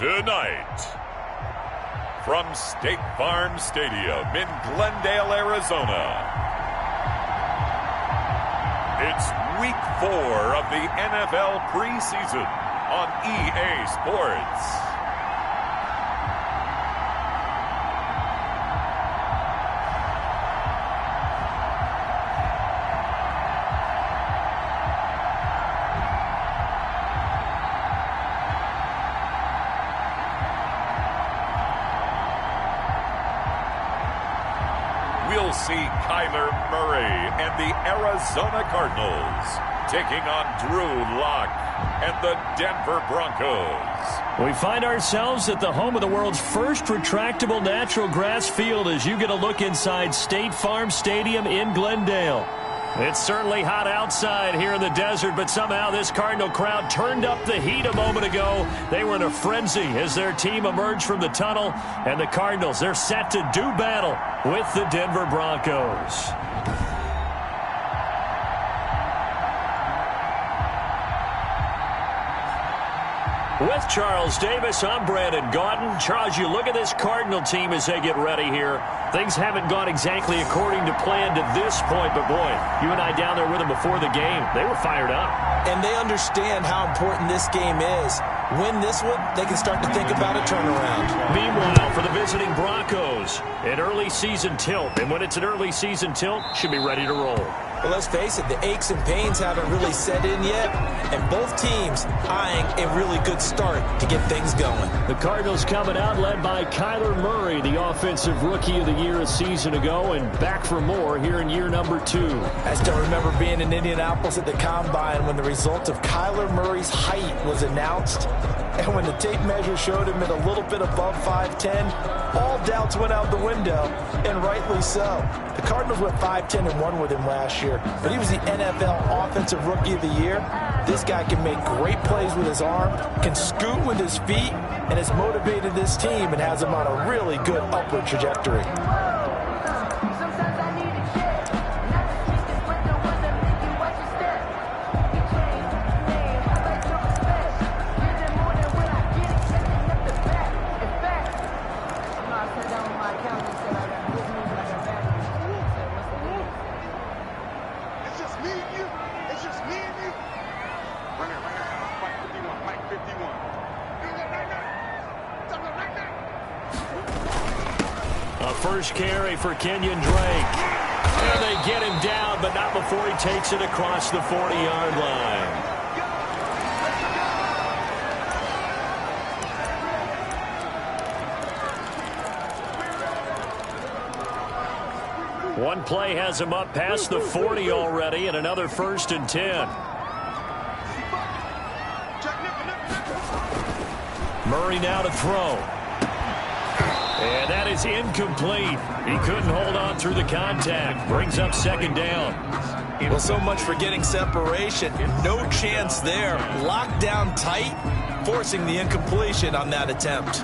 Tonight, from State Farm Stadium in Glendale, Arizona, it's Week 4 of the NFL preseason on EA Sports. We'll see Kyler Murray and the Arizona Cardinals taking on Drew Lock and the Denver Broncos. We find ourselves at the home of the world's first retractable natural grass field as you get a look inside State Farm Stadium in Glendale. It's certainly hot outside here in the desert, but somehow this Cardinal crowd turned up the heat a moment ago. They were in a frenzy as their team emerged from the tunnel, and the Cardinals, they're set to do battle with the Denver Broncos. With Charles Davis, I'm Brandon Gaudin. Charles, you look at this Cardinal team as they get ready here. Things haven't gone exactly according to plan to this point, but boy, you and I down there with them before the game, they were fired up. And they understand how important this game is. Win this one, they can start to think about a turnaround. Meanwhile, for the visiting Broncos, an early season tilt. And when it's an early season tilt, should be ready to roll. Well, let's face it, the aches and pains haven't really set in yet, and both teams eyeing a really good start to get things going. The Cardinals coming out led by Kyler Murray, the offensive rookie of the year a season ago, and back for more here in year number 2. I still remember being in Indianapolis at the Combine when the result of Kyler Murray's height was announced, and when the tape measure showed him at a little bit above 5'10", all doubts went out the window, and rightly so. The Cardinals went 5-10 and 1 with him last year, but he was the NFL Offensive Rookie of the Year. This guy can make great plays with his arm, can scoot with his feet, and has motivated this team and has them on a really good upward trajectory. First carry for Kenyon Drake. And they get him down, but not before he takes it across the 40-yard line. One play has him up past the 40 already, and another 1st and 10. Murray now to throw. And that is incomplete. He couldn't hold on through the contact. Brings up 2nd down. Well, so much for getting separation. No chance there. Locked down tight, forcing the incompletion on that attempt.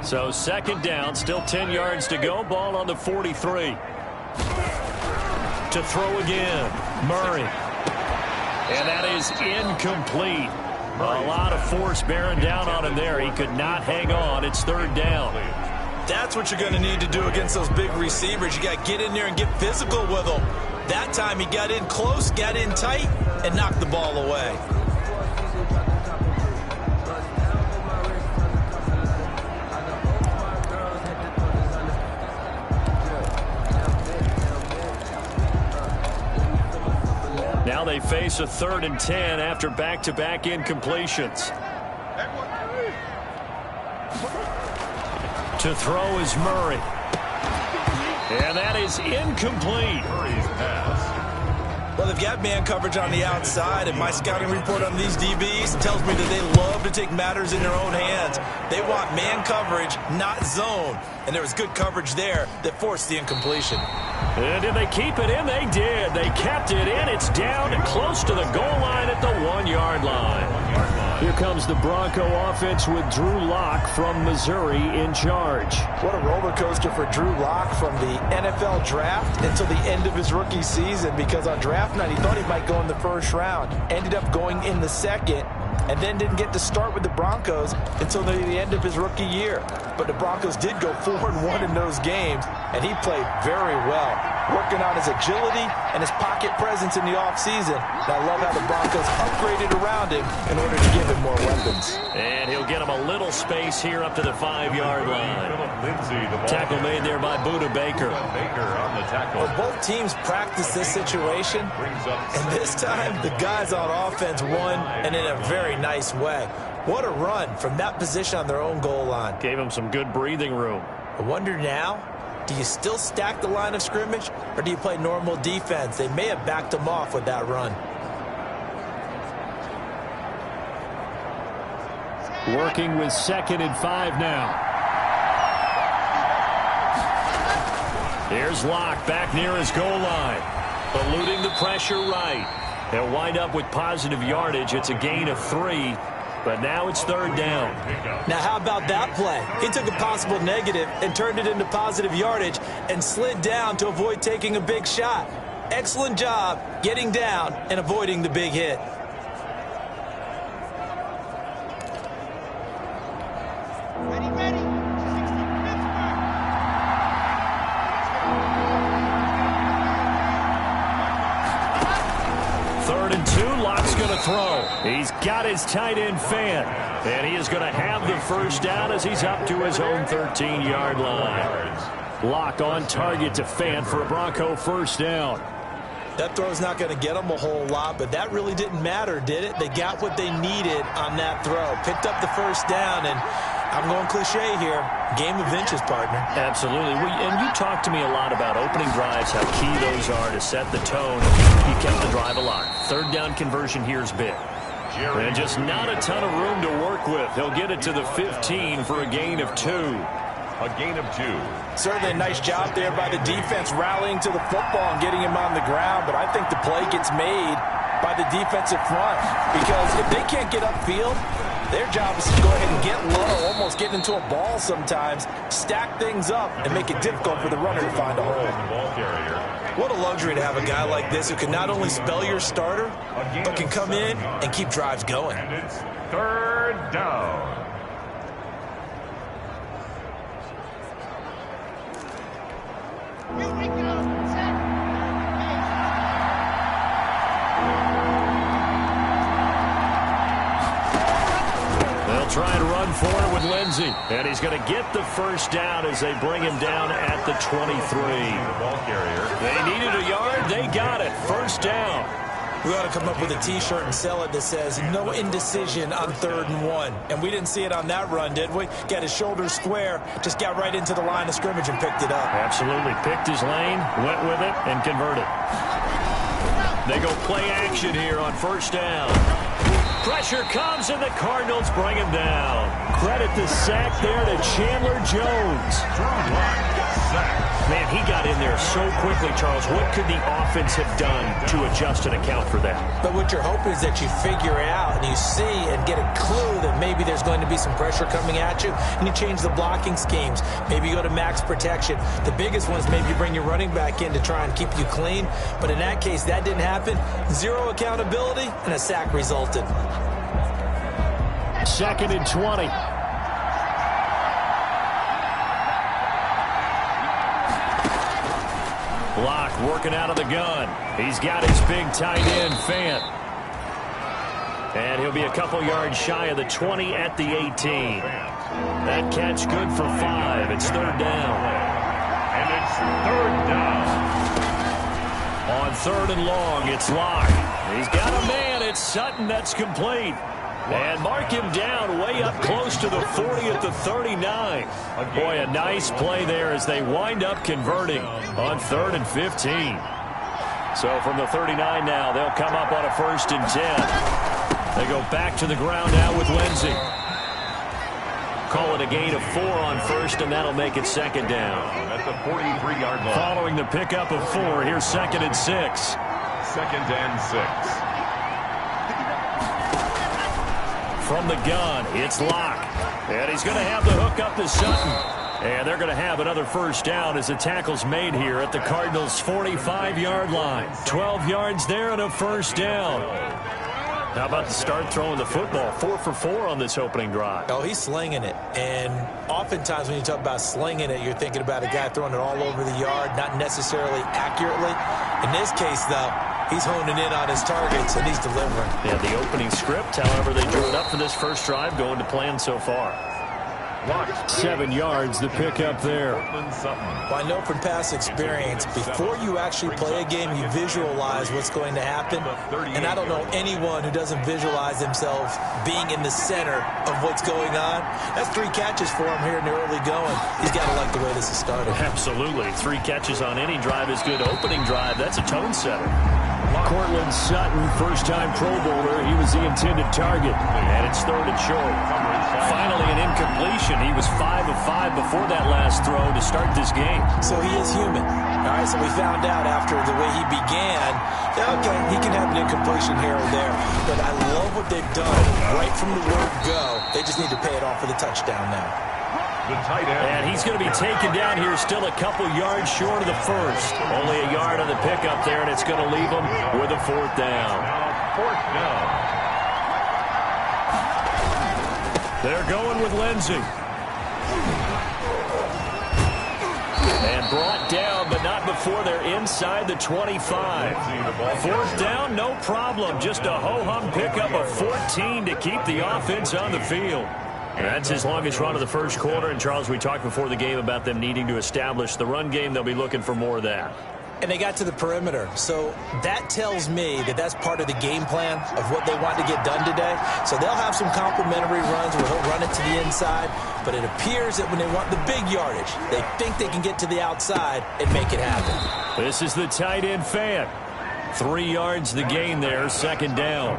So 2nd down, still 10 yards to go. Ball on the 43. To throw again, Murray. And that is incomplete. A lot of force bearing down on him there. He could not hang on. It's 3rd down. That's what you're going to need to do against those big receivers. You got to get in there and get physical with them. That time he got in close, got in tight, and knocked the ball away. Now they face a 3rd and 10 after back-to-back incompletions. To throw is Murray. And that is incomplete. Murray's pass. Well, they've got man coverage on the outside, and my scouting report on these DBs tells me that they love to take matters in their own hands. They want man coverage, not zone. And there was good coverage there that forced the incompletion. And did they keep it in? They did. They kept it in. It's down and close to the goal line at the 1-yard line. Here comes the Bronco offense with Drew Lock from Missouri in charge. What a roller coaster for Drew Lock from the NFL draft until the end of his rookie season, because on draft night he thought he might go in the first round, ended up going in the second, and then didn't get to start with the Broncos until the end of his rookie year. But the Broncos did go 4-1 in those games, and he played very well, working on his agility and his pocket presence in the offseason. And I love how the Broncos upgraded around him in order to give him more weapons. And he'll get him a little space here up to the 5-yard line. Tackle made there by Buda Baker. Well, both teams practiced this situation, and this time the guys on offense won, and in a very nice way. What a run from that position on their own goal line. Gave him some good breathing room. I wonder now, do you still stack the line of scrimmage, or do you play normal defense? They may have backed him off with that run. Working with 2nd and 5 now. Here's Locke back near his goal line. Eluding the pressure right. They'll wind up with positive yardage. It's a gain of 3. But now it's 3rd down. Now how about that play? He took a possible negative and turned it into positive yardage and slid down to avoid taking a big shot. Excellent job getting down and avoiding the big hit. Ready. 3rd and 2. Locke's going to throw. He's got his tight end Fant. And he is going to have the first down as he's up to his own 13-yard line. Locke on target to Fant for a Bronco first down. That throw's not going to get them a whole lot, but that really didn't matter, did it? They got what they needed on that throw. Picked up the first down, and I'm going cliche here. Game of inches, partner. Absolutely. And you talk to me a lot about opening drives, how key those are to set the tone. You kept the drive alive. 3rd down conversion here is big. And just not a ton of room to work with. He'll get it to the 15 for a gain of 2. A gain of 2. Certainly a nice job there by the defense rallying to the football and getting him on the ground, but I think the play gets made by the defensive front, because if they can't get upfield, their job is to go ahead and get low, almost get into a ball sometimes, stack things up, and make it difficult for the runner to find a hole. What a luxury to have a guy like this who can not only spell your starter, but can come in and keep drives going. And it's 3rd down. Here we go. Set. They'll try and run for it with Lindsey. And he's going to get the first down as they bring him down at the 23. They needed a yard. They got it. First down. We ought to come up with a T-shirt and sell it that says, no indecision on 3rd and 1. And we didn't see it on that run, did we? Got his shoulders square, just got right into the line of scrimmage and picked it up. Absolutely. Picked his lane, went with it, and converted. They go play action here on first down. Pressure comes, and the Cardinals bring him down. Credit the sack there to Chandler Jones. Man, he got in there so quickly, Charles. What could the offense have done to adjust and account for that? But what you're hoping is that you figure it out and you see and get a clue that maybe there's going to be some pressure coming at you, and you change the blocking schemes. Maybe you go to max protection. The biggest one is maybe you bring your running back in to try and keep you clean. But in that case, that didn't happen. 0 accountability, and a sack resulted. 2nd and 20. Locke working out of the gun. He's got his big tight end, Fant. And he'll be a couple yards shy of the 20 at the 18. That catch good for 5. It's 3rd down. And it's 3rd down. On 3rd and long, it's Locke. He's got a man. It's Sutton. That's complete. And mark him down way up close to the 40 at the 39. Boy, a nice play there as they wind up converting on 3rd and 15. So from the 39 now, they'll come up on a 1st and 10. They go back to the ground now with Lindsey. Call it a gain of 4 on 1st, and that'll make it 2nd down. At the 43-yard line. Following the pickup of 4, here's 2nd and 6. 2nd and 6. From the gun, it's Locke. And he's going to have the hook up to Sutton. And they're going to have another first down as the tackle's made here at the Cardinals' 45-yard line. 12 yards there and a first down. How about the start throwing the football? 4 for 4 on this opening drive. Oh, he's slinging it. And oftentimes when you talk about slinging it, you're thinking about a guy throwing it all over the yard, not necessarily accurately. In this case, though, he's honing in on his targets, and he's delivering. Yeah, the opening script, however, they drew it up for this first drive, going to plan so far. 7 yards, the pickup there. Well, I know from past experience, before you actually play a game, you visualize what's going to happen. And I don't know anyone who doesn't visualize themselves being in the center of what's going on. That's 3 catches for him here in the early going. He's got to like the way this is started. Absolutely. 3 catches on any drive is good. Opening drive, that's a tone setter. Cortland Sutton, first-time Pro Bowler. He was the intended target, and it's 3rd and short. Finally, an incompletion. He was 5 of 5 before that last throw to start this game. So he is human. All right, so we found out after the way he began, okay, he can have an incompletion here or there, but I love what they've done right from the word go. They just need to pay it off with a touchdown now. And he's going to be taken down here still a couple yards short of the first. Only a yard on the pickup there, and it's going to leave him with a 4th down. They're going with Lindsey. And brought down, but not before they're inside the 25. 4th down, no problem. Just a ho-hum pickup of 14 to keep the offense on the field. That's his longest run of the first quarter. And, Charles, we talked before the game about them needing to establish the run game. They'll be looking for more of that. And they got to the perimeter. So that tells me that that's part of the game plan of what they want to get done today. So they'll have some complementary runs where he'll run it to the inside. But it appears that when they want the big yardage, they think they can get to the outside and make it happen. This is the tight end fan. 3 yards the gain there, 2nd down.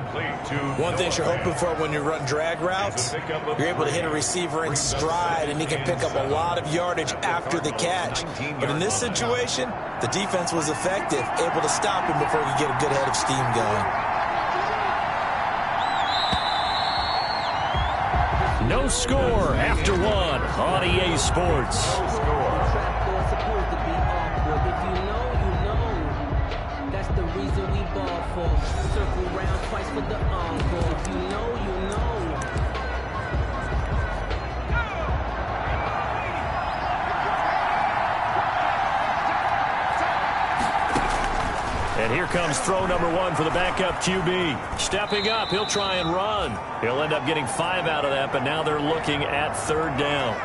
One thing you're hoping for when you run drag routes, you're able to hit a receiver in stride, and he can pick up a lot of yardage after the catch. But in this situation, the defense was effective, able to stop him before he could get a good head of steam going. No score after 1 on EA Sports. Circle round twice for the encore. You know. And here comes throw number 1 for the backup QB. Stepping up, he'll try and run. He'll end up getting 5 out of that, but now they're looking at 3rd down.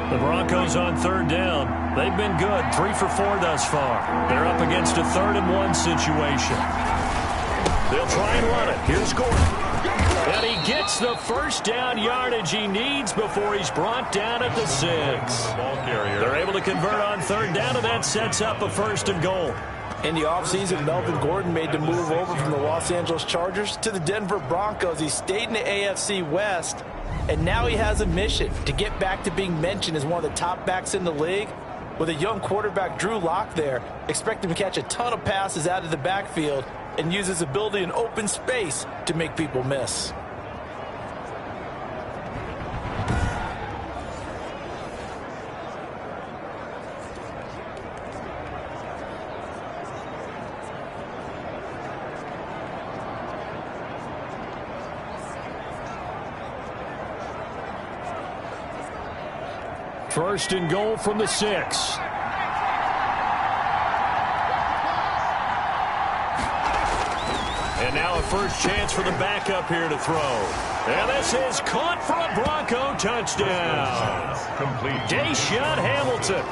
The Broncos on 3rd down. They've been good, 3 for 4 thus far. They're up against a 3rd and 1 situation. They'll try and run it. Here's Gordon. And he gets the first down yardage he needs before he's brought down at the 6. They're able to convert on 3rd down, and that sets up a 1st and goal. In the offseason, Melvin Gordon made the move over from the Los Angeles Chargers to the Denver Broncos. He stayed in the AFC West, and now he has a mission to get back to being mentioned as one of the top backs in the league. With a young quarterback, Drew Lock, there, expect him to catch a ton of passes out of the backfield and use his ability in open space to make people miss. First and goal from the 6. And now a first chance for the backup here to throw. And this is caught for a Bronco touchdown. Complete. Deshaun Hamilton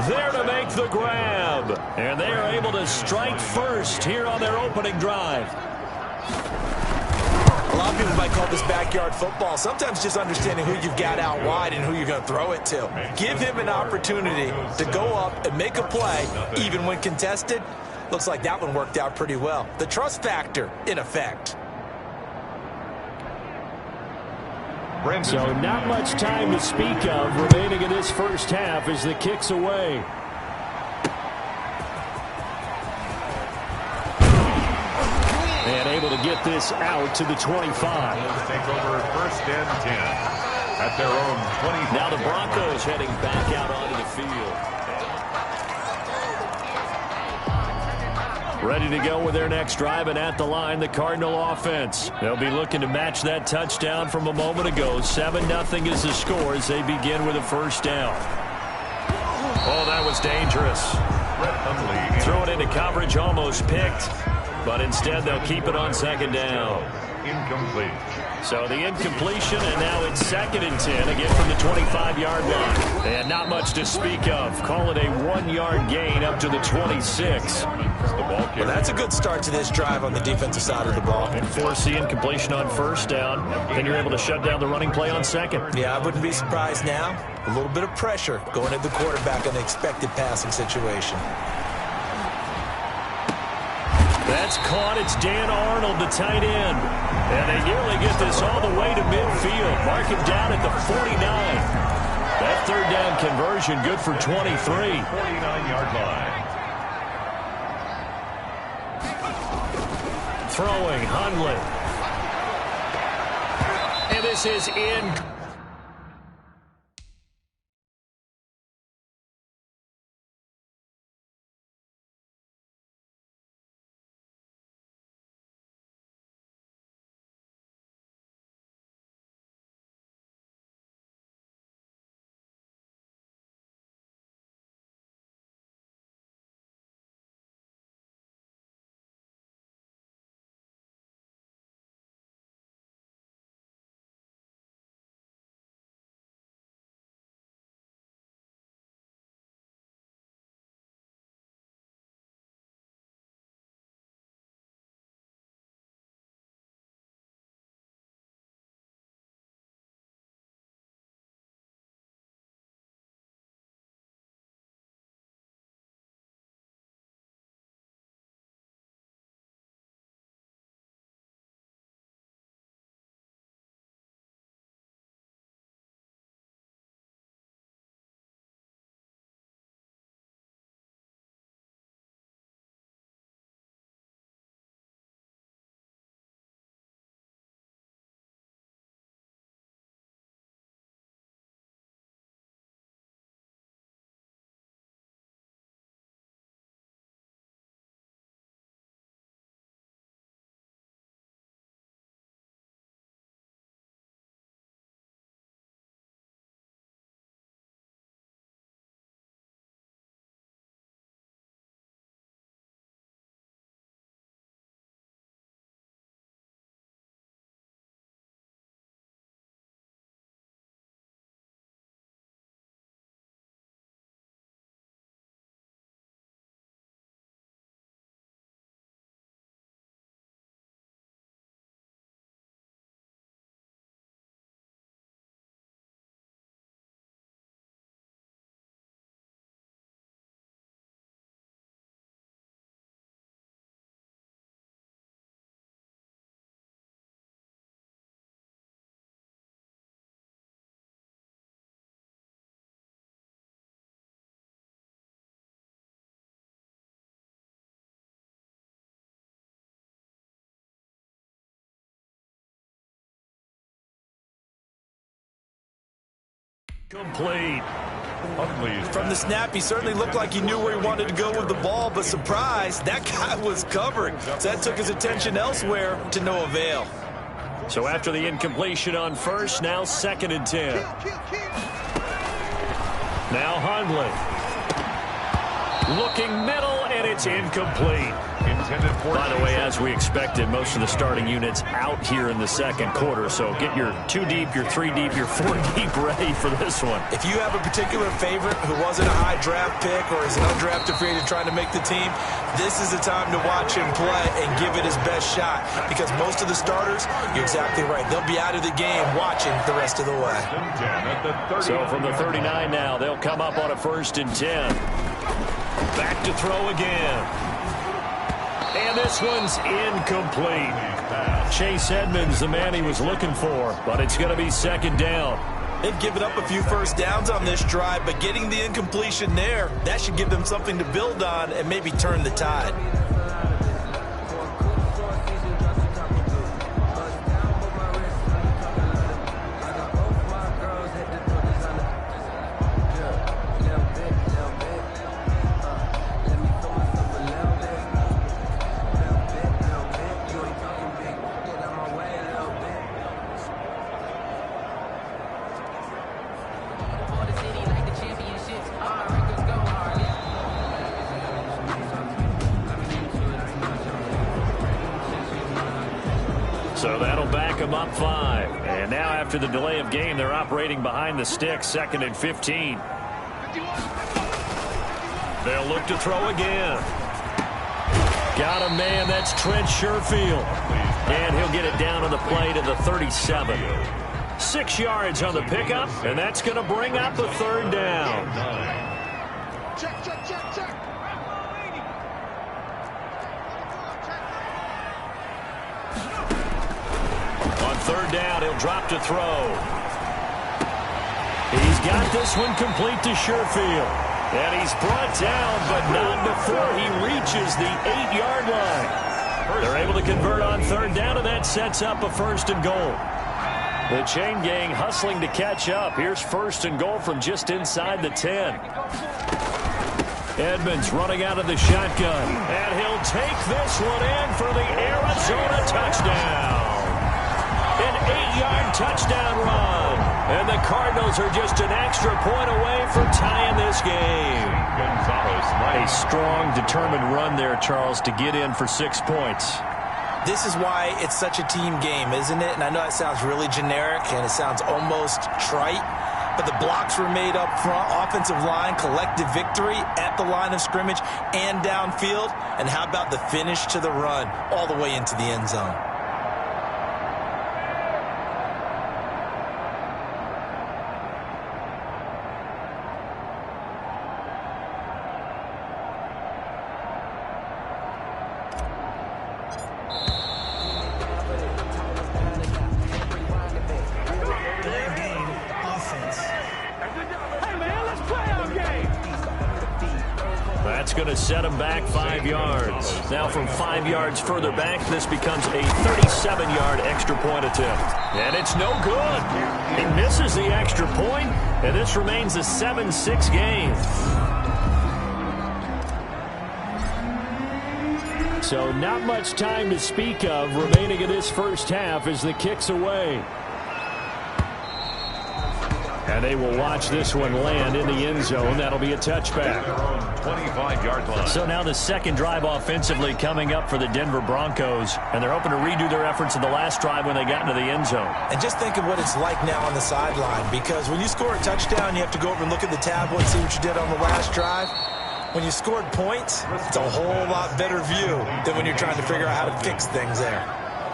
there to make the grab. And they are able to strike first here on their opening drive. A lot of people might call this backyard football. Sometimes just understanding who you've got out wide and who you're going to throw it to. Give him an opportunity to go up and make a play, even when contested. Looks like that one worked out pretty well. The trust factor in effect. So not much time to speak of remaining in this first half as the kick's away. And able to get this out to the 25. Take over 1st and 10 at their own 25. Now the Broncos heading back out onto the field. Ready to go with their next drive, and at the line, the Cardinal offense. They'll be looking to match that touchdown from a moment ago. 7-0 is the score as they begin with a first down. Oh, that was dangerous. Throw it into coverage, almost picked, but instead they'll keep it on 2nd down. Incomplete. So the incompletion, and now it's 2nd and 10, again from the 25-yard line. And not much to speak of. Call it a 1-yard gain up to the 26. Well, that's a good start to this drive on the defensive side of the ball. And force the incompletion on 1st down. Then you're able to shut down the running play on 2nd. Yeah, I wouldn't be surprised now. A little bit of pressure going at the quarterback in the expected passing situation. That's caught. It's Dan Arnold, the tight end. And they nearly get this all the way to midfield. Mark him down at the 49. That 3rd down conversion good for 23. 49-yard line. Throwing, Hundley. And this is in. Complete. From the snap, he certainly looked like he knew where he wanted to go with the ball, but surprise, that guy was covered. So that took his attention elsewhere to no avail. So after the incompletion on 1st, now 2nd and 10. Now Hundley. Looking middle, and it's incomplete. By the way, as we expected, most of the starting units out here in the 2nd quarter. So get your 2 deep, your 3 deep, your 4 deep ready for this one. If you have a particular favorite who wasn't a high draft pick or is an undrafted free agent trying to make the team, this is the time to watch him play and give it his best shot. Because most of the starters, you're exactly right, they'll be out of the game watching the rest of the way. So from the 39 now, they'll come up on a 1st and 10. Back to throw again. And this one's incomplete. Chase Edmonds, the man he was looking for, but it's going to be 2nd down. They've given up a few first downs on this drive, but getting the incompletion there, that should give them something to build on and maybe turn the tide. So that'll back them up 5. And now after the delay of game, they're operating behind the stick, 2nd and 15. They'll look to throw again. Got a man, that's Trent Sherfield. And he'll get it down on the play to the 37. 6 yards on the pickup, and that's going to bring up a 3rd down. Check, check, check, check. On 3rd down, he'll drop to throw. He's got this one complete to Sherfield. And he's brought down, but not before he reaches the 8-yard line. They're able to convert on 3rd down, and that sets up a 1st and goal. The chain gang hustling to catch up. Here's 1st and goal from just inside the 10. Edmonds running out of the shotgun. And he'll take this one in for the Arizona touchdown. An 8-yard touchdown run. And the Cardinals are just an extra point away from tying this game. A strong, determined run there, Charles, to get in for 6 points. This is why it's such a team game, isn't it? And I know it sounds really generic and it sounds almost trite, but the blocks were made up front, offensive line, collective victory at the line of scrimmage and downfield. And how about the finish to the run all the way into the end zone? Going to set him back 5 yards. Now from 5 yards further back, this becomes a 37-yard extra point attempt. And it's no good. He misses the extra point, and this remains a 7-6 game. So not much time to speak of remaining in this first half as the kick's away. And they will watch this one land in the end zone. That'll be a touchback. 25-yard line. So now the second drive offensively coming up for the Denver Broncos. And they're hoping to redo their efforts in the last drive when they got into the end zone. And just think of what it's like now on the sideline. Because when you score a touchdown, you have to go over and look at the tablet and see what you did on the last drive. When you scored points, it's a whole lot better view than when you're trying to figure out how to fix things there.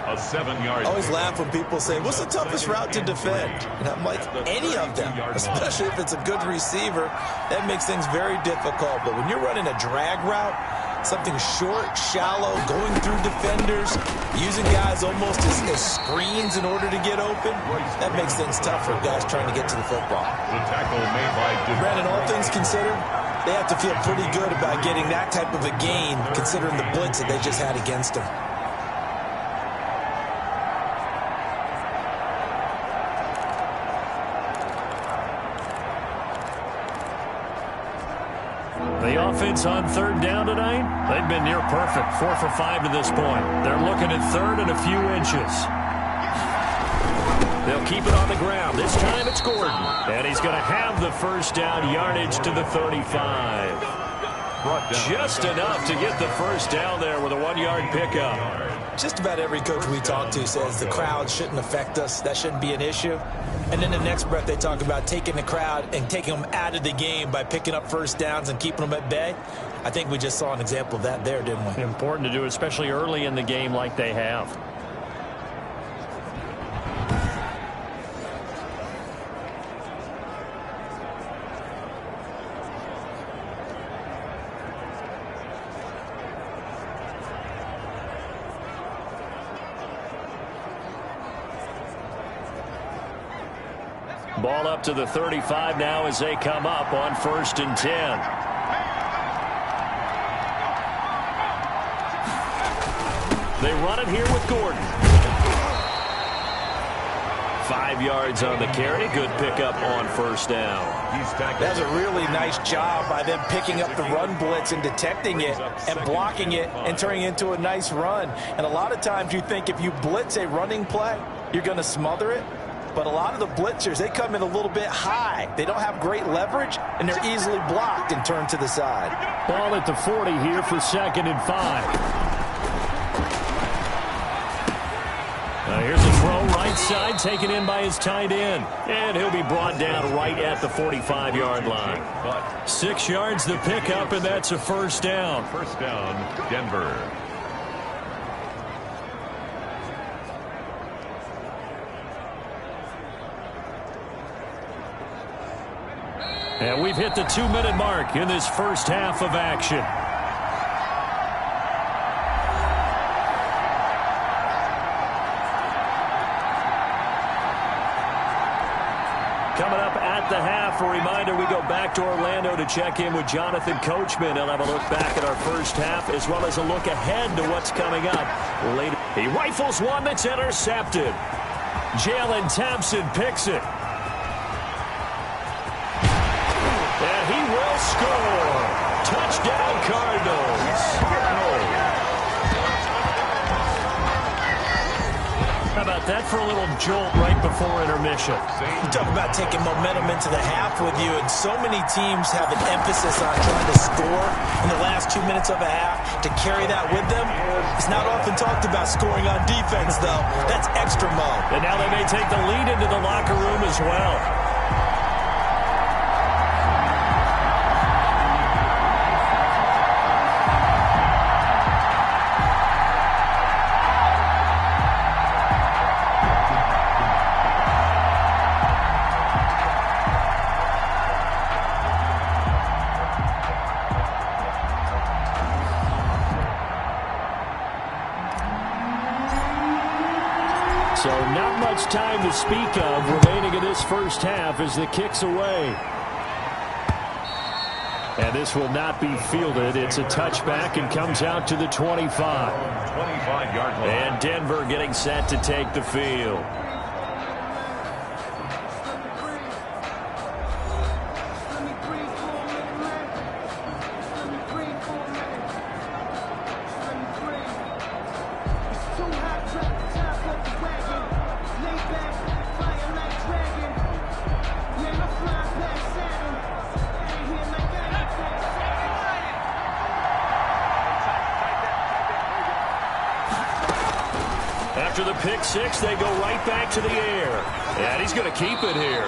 A 7-yard. I always laugh when people say, what's the toughest route to defend? And I'm like, any of them, especially if it's a good receiver. That makes things very difficult. But when you're running a drag route, something short, shallow, going through defenders, using guys almost as screens in order to get open, that makes things tough for guys trying to get to the football. The tackle made by Brandon, all things considered, they have to feel pretty good about getting that type of a gain, considering the blitz that they just had against them. The offense on 3rd down tonight, they've been near perfect. 4 for 5 to this point. They're looking at 3rd and a few inches. They'll keep it on the ground. This time it's Gordon. And he's going to have the first down, yardage to the 35. Just enough to get the first down there with a 1-yard pickup. Just about every coach we talk to says the crowd shouldn't affect us. That shouldn't be an issue. And then the next breath they talk about taking the crowd and taking them out of the game by picking up first downs and keeping them at bay. I think we just saw an example of that there, didn't we? Important to do, especially early in the game like they have. Ball up to the 35 now as they come up on 1st and 10. They run it here with Gordon. 5 yards on the carry. Good pickup on 1st down. That's a really nice job by them picking up the run blitz and detecting it and blocking it and turning it into a nice run. And a lot of times you think if you blitz a running play, you're going to smother it. But a lot of the blitzers, they come in a little bit high. They don't have great leverage, and they're easily blocked and turned to the side. Ball at the 40 here for 2nd and 5. Here's a throw right side, taken in by his tight end. And he'll be brought down right at the 45-yard line. 6 yards the pickup, and that's a first down. First down, Denver. And we've hit the 2-minute mark in this first half of action. Coming up at the half, a reminder, we go back to Orlando to check in with Jonathan Coachman. He'll have a look back at our first half as well as a look ahead to what's coming up later. He rifles one that's intercepted. Jalen Thompson picks it. And he will score. Touchdown, Cardinals. How about that for a little jolt right before intermission? You talk about taking momentum into the half with you, and so many teams have an emphasis on trying to score in the last 2 minutes of a half. To carry that with them, it's not often talked about scoring on defense, though. That's extra mode. And now they may take the lead into the locker room as well. So not much time to speak of remaining in this first half as the kick's away. And this will not be fielded. It's a touchback and comes out to the 25. 25-yard line. And Denver getting set to take the field. After the pick six, they go right back to the air. And he's going to keep it here.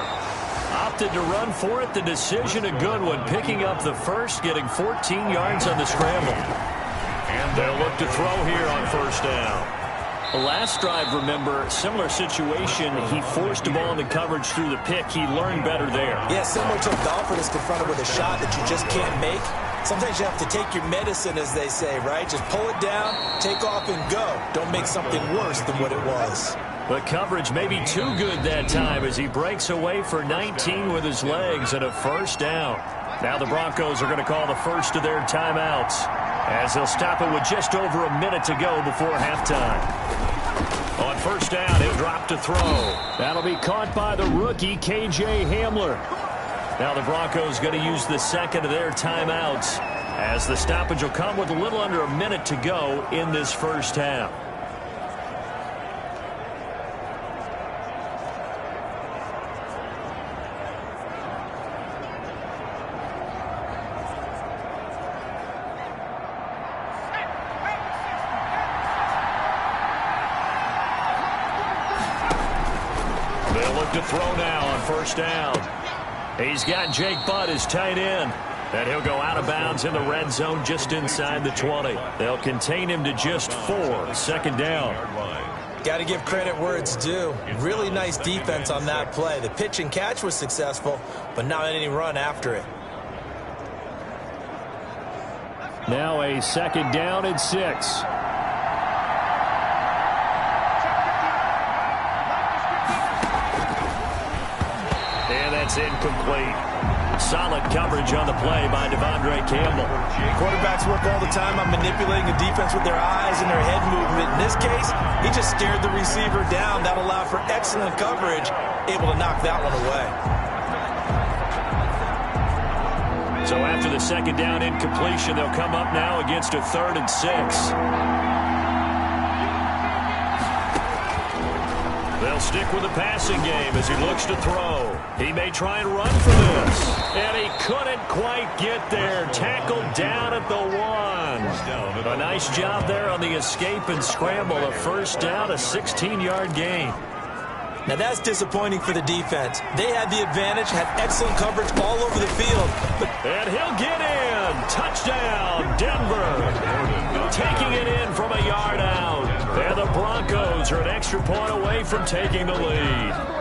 Opted to run for it. The decision a good one. Picking up the first, getting 14 yards on the scramble. And they'll look to throw here on first down. The last drive, remember, similar situation. He forced the ball into coverage through the pick. He learned better there. Yeah, similar to a golfer that's confronted with a shot that you just can't make. Sometimes you have to take your medicine, as they say, right? Just pull it down, take off, and go. Don't make something worse than what it was. But coverage may be too good that time as he breaks away for 19 with his legs and a first down. Now the Broncos are going to call the first of their timeouts as they'll stop it with just over a minute to go before halftime. On first down, he'll drop to throw. That'll be caught by the rookie, K.J. Hamler. Now the Broncos going to use the second of their timeouts as the stoppage will come with a little under a minute to go in this first half. They'll look to throw now on first down. He's got Jake Butt as tight end. And he'll go out of bounds in the red zone just inside the 20. They'll contain him to just 4. Second down. Got to give credit where it's due. Really nice defense on that play. The pitch and catch was successful, but not any run after it. Now a second down and 6. And that's incomplete. Solid coverage on the play by Devondre Campbell. Quarterbacks work all the time on manipulating the defense with their eyes and their head movement. In this case, he just stared the receiver down. That allowed for excellent coverage, able to knock that one away. So after the second down incompletion, they'll come up now against a 3rd and 6. They'll stick with the passing game as he looks to throw. He may try and run for this. And he couldn't quite get there. Tackled down at the 1. A nice job there on the escape and scramble. A first down, a 16-yard gain. Now that's disappointing for the defense. They had the advantage, had excellent coverage all over the field. And he'll get in. Touchdown, Denver. Taking it in from a yard out. And the Broncos are an extra point away from taking the lead.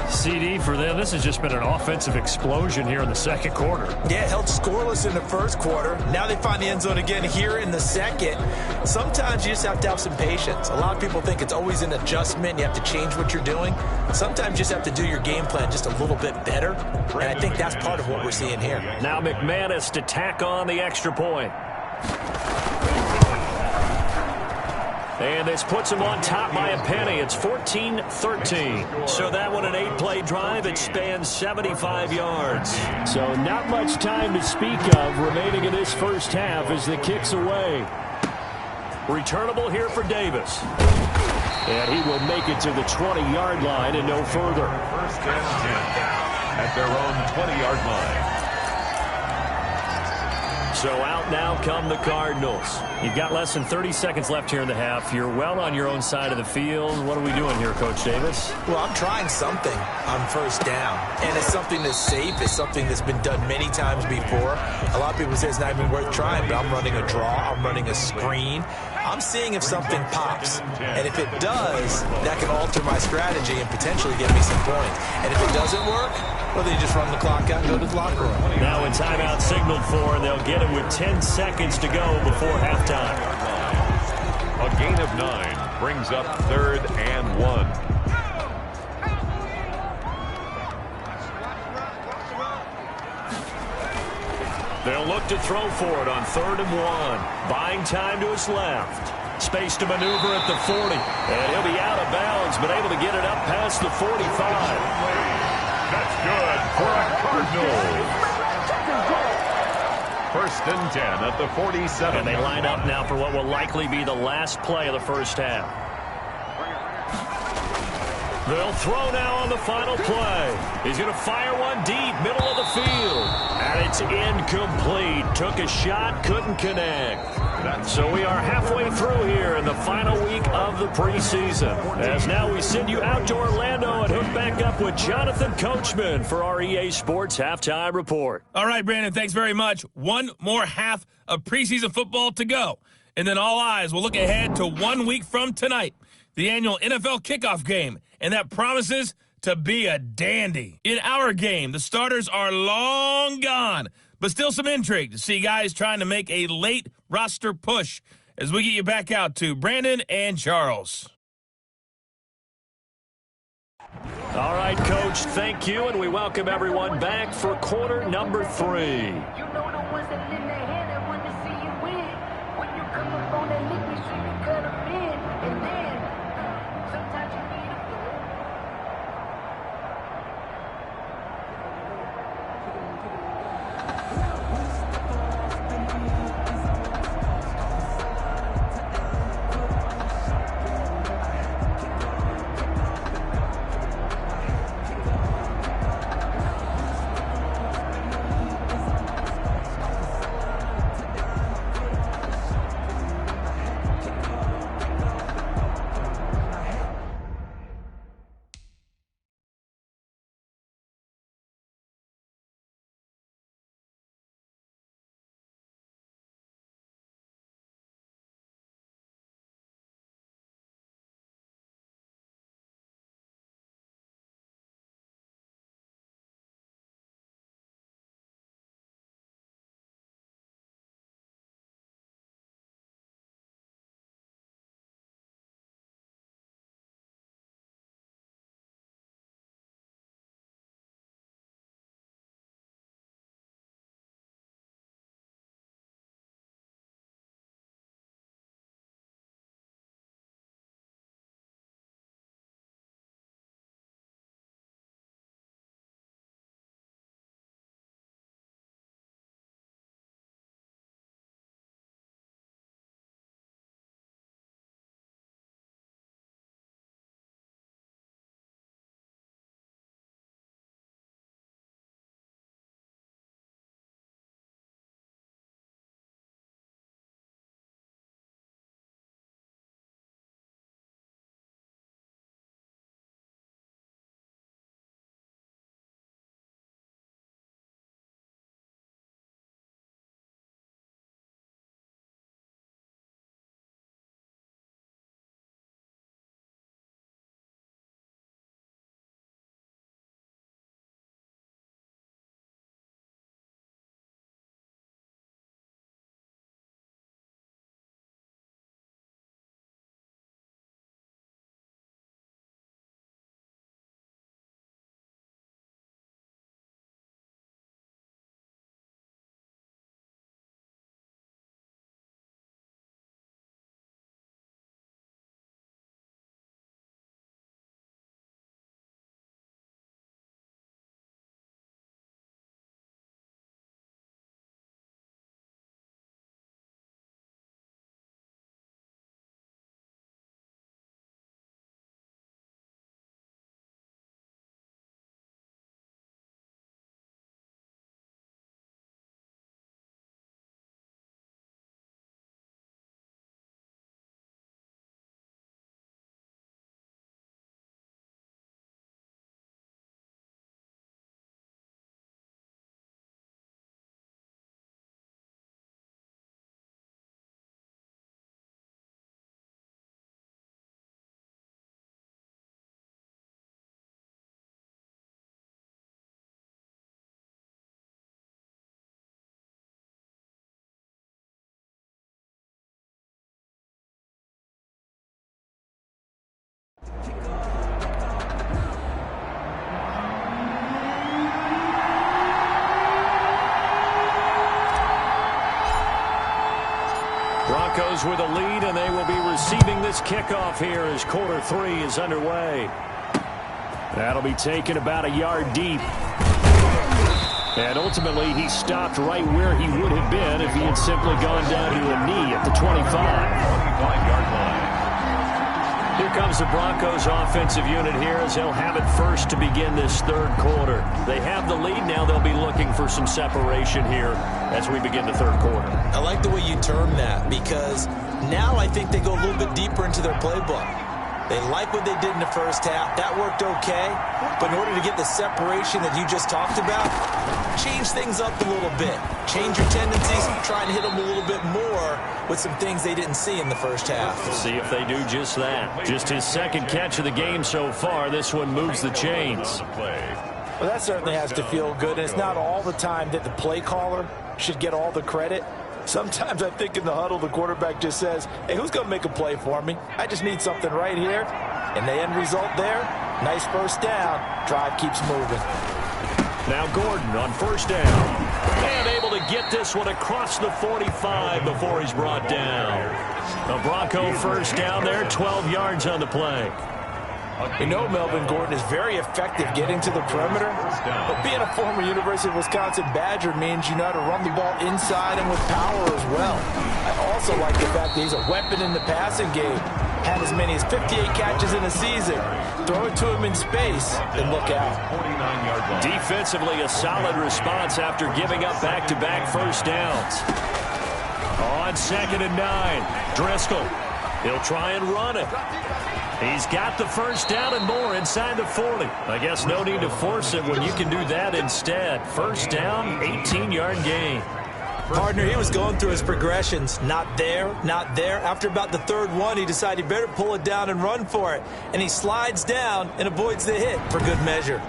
CD for them. This has just been an offensive explosion here in the second quarter. Yeah, held scoreless in the first quarter. Now they find the end zone again here in the second. Sometimes you just have to have some patience. A lot of people think it's always an adjustment. You have to change what you're doing. Sometimes you just have to do your game plan just a little bit better. And I think that's part of what we're seeing here. Now McManus to tack on the extra point. And this puts him on top by a penny. It's 14-13. So that one an 8-play drive. It spans 75 yards. So not much time to speak of remaining in this first half as the kick's away. Returnable here for Davis. And he will make it to the 20-yard line and no further. First and 10 at their own 20-yard line. So out now come the Cardinals. You've got less than 30 seconds left here in the half. You're well on your own side of the field. What are we doing here, Coach Davis? Well, I'm trying something on first down. And it's something that's safe. It's something that's been done many times before. A lot of people say it's not even worth trying, but I'm running a draw. I'm running a screen. I'm seeing if something pops. And if it does, that can alter my strategy and potentially get me some points. And if it doesn't work, well, then you just run the clock out and go to the locker room. Now a timeout signaled for, and they'll get it with 10 seconds to go before halftime. A gain of 9 brings up 3rd and 1. They'll look to throw for it on 3rd and 1. Buying time to his left. Space to maneuver at the 40. And he'll be out of bounds, but able to get it up past the 45. That's good for a Cardinal. 1st and 10 at the 47. And they line up now for what will likely be the last play of the first half. They'll throw now on the final play. He's going to fire one deep, middle of the field. And it's incomplete. Took a shot, couldn't connect. So we are halfway through here in the final week of the preseason. As now we send you out to Orlando and hook back up with Jonathan Coachman for our EA Sports Halftime Report. All right, Brandon, thanks very much. One more half of preseason football to go. And then all eyes will look ahead to 1 week from tonight, the annual NFL kickoff game. And that promises to be a dandy. In our game, the starters are long gone, but still some intrigue to see guys trying to make a late roster push as we get you back out to Brandon and Charles. All right, Coach, thank you, and we welcome everyone back for quarter number 3. You know the ones that lend their hand and want to see you win. When you come up on that lick, you see you cut them in. And then, sometimes you need them. Broncos with a lead, and they will be receiving this kickoff here as quarter 3 is underway. That'll be taken about a yard deep. And ultimately, he stopped right where he would have been if he had simply gone down to a knee at the 25-yard line. Here comes the Broncos offensive unit here as they'll have it first to begin this third quarter. They have the lead. Now they'll be looking for some separation here as we begin the third quarter. I like the way you term that because now I think they go a little bit deeper into their playbook. They like what they did in the first half. That worked okay. But in order to get the separation that you just talked about, change things up a little bit. Change your tendencies, try and hit them a little bit more with some things they didn't see in the first half. See if they do just that. Just his second catch of the game so far. This one moves the chains. Well, that certainly has to feel good. And it's not all the time that the play caller should get all the credit. Sometimes I think in the huddle, the quarterback just says, hey, who's going to make a play for me? I just need something right here. And the end result there, nice first down. Drive keeps moving. Now Gordon on first down. And able to get this one across the 45 before he's brought down. A Bronco first down there, 12 yards on the play. You know Melvin Gordon is very effective getting to the perimeter, but being a former University of Wisconsin Badger means you know how to run the ball inside and with power as well. I also like the fact that he's a weapon in the passing game. Had as many as 58 catches in a season. Throw it to him in space and look out. Defensively, a solid response after giving up back-to-back first downs. On 2nd and 9, Driscoll. He'll try and run it. He's got the first down and more inside the 40. I guess no need to force it when you can do that instead. First down, 18-yard gain. Partner, he was going through his progressions. Not there, not there. After about the third one, he decided he better pull it down and run for it. And he slides down and avoids the hit for good measure.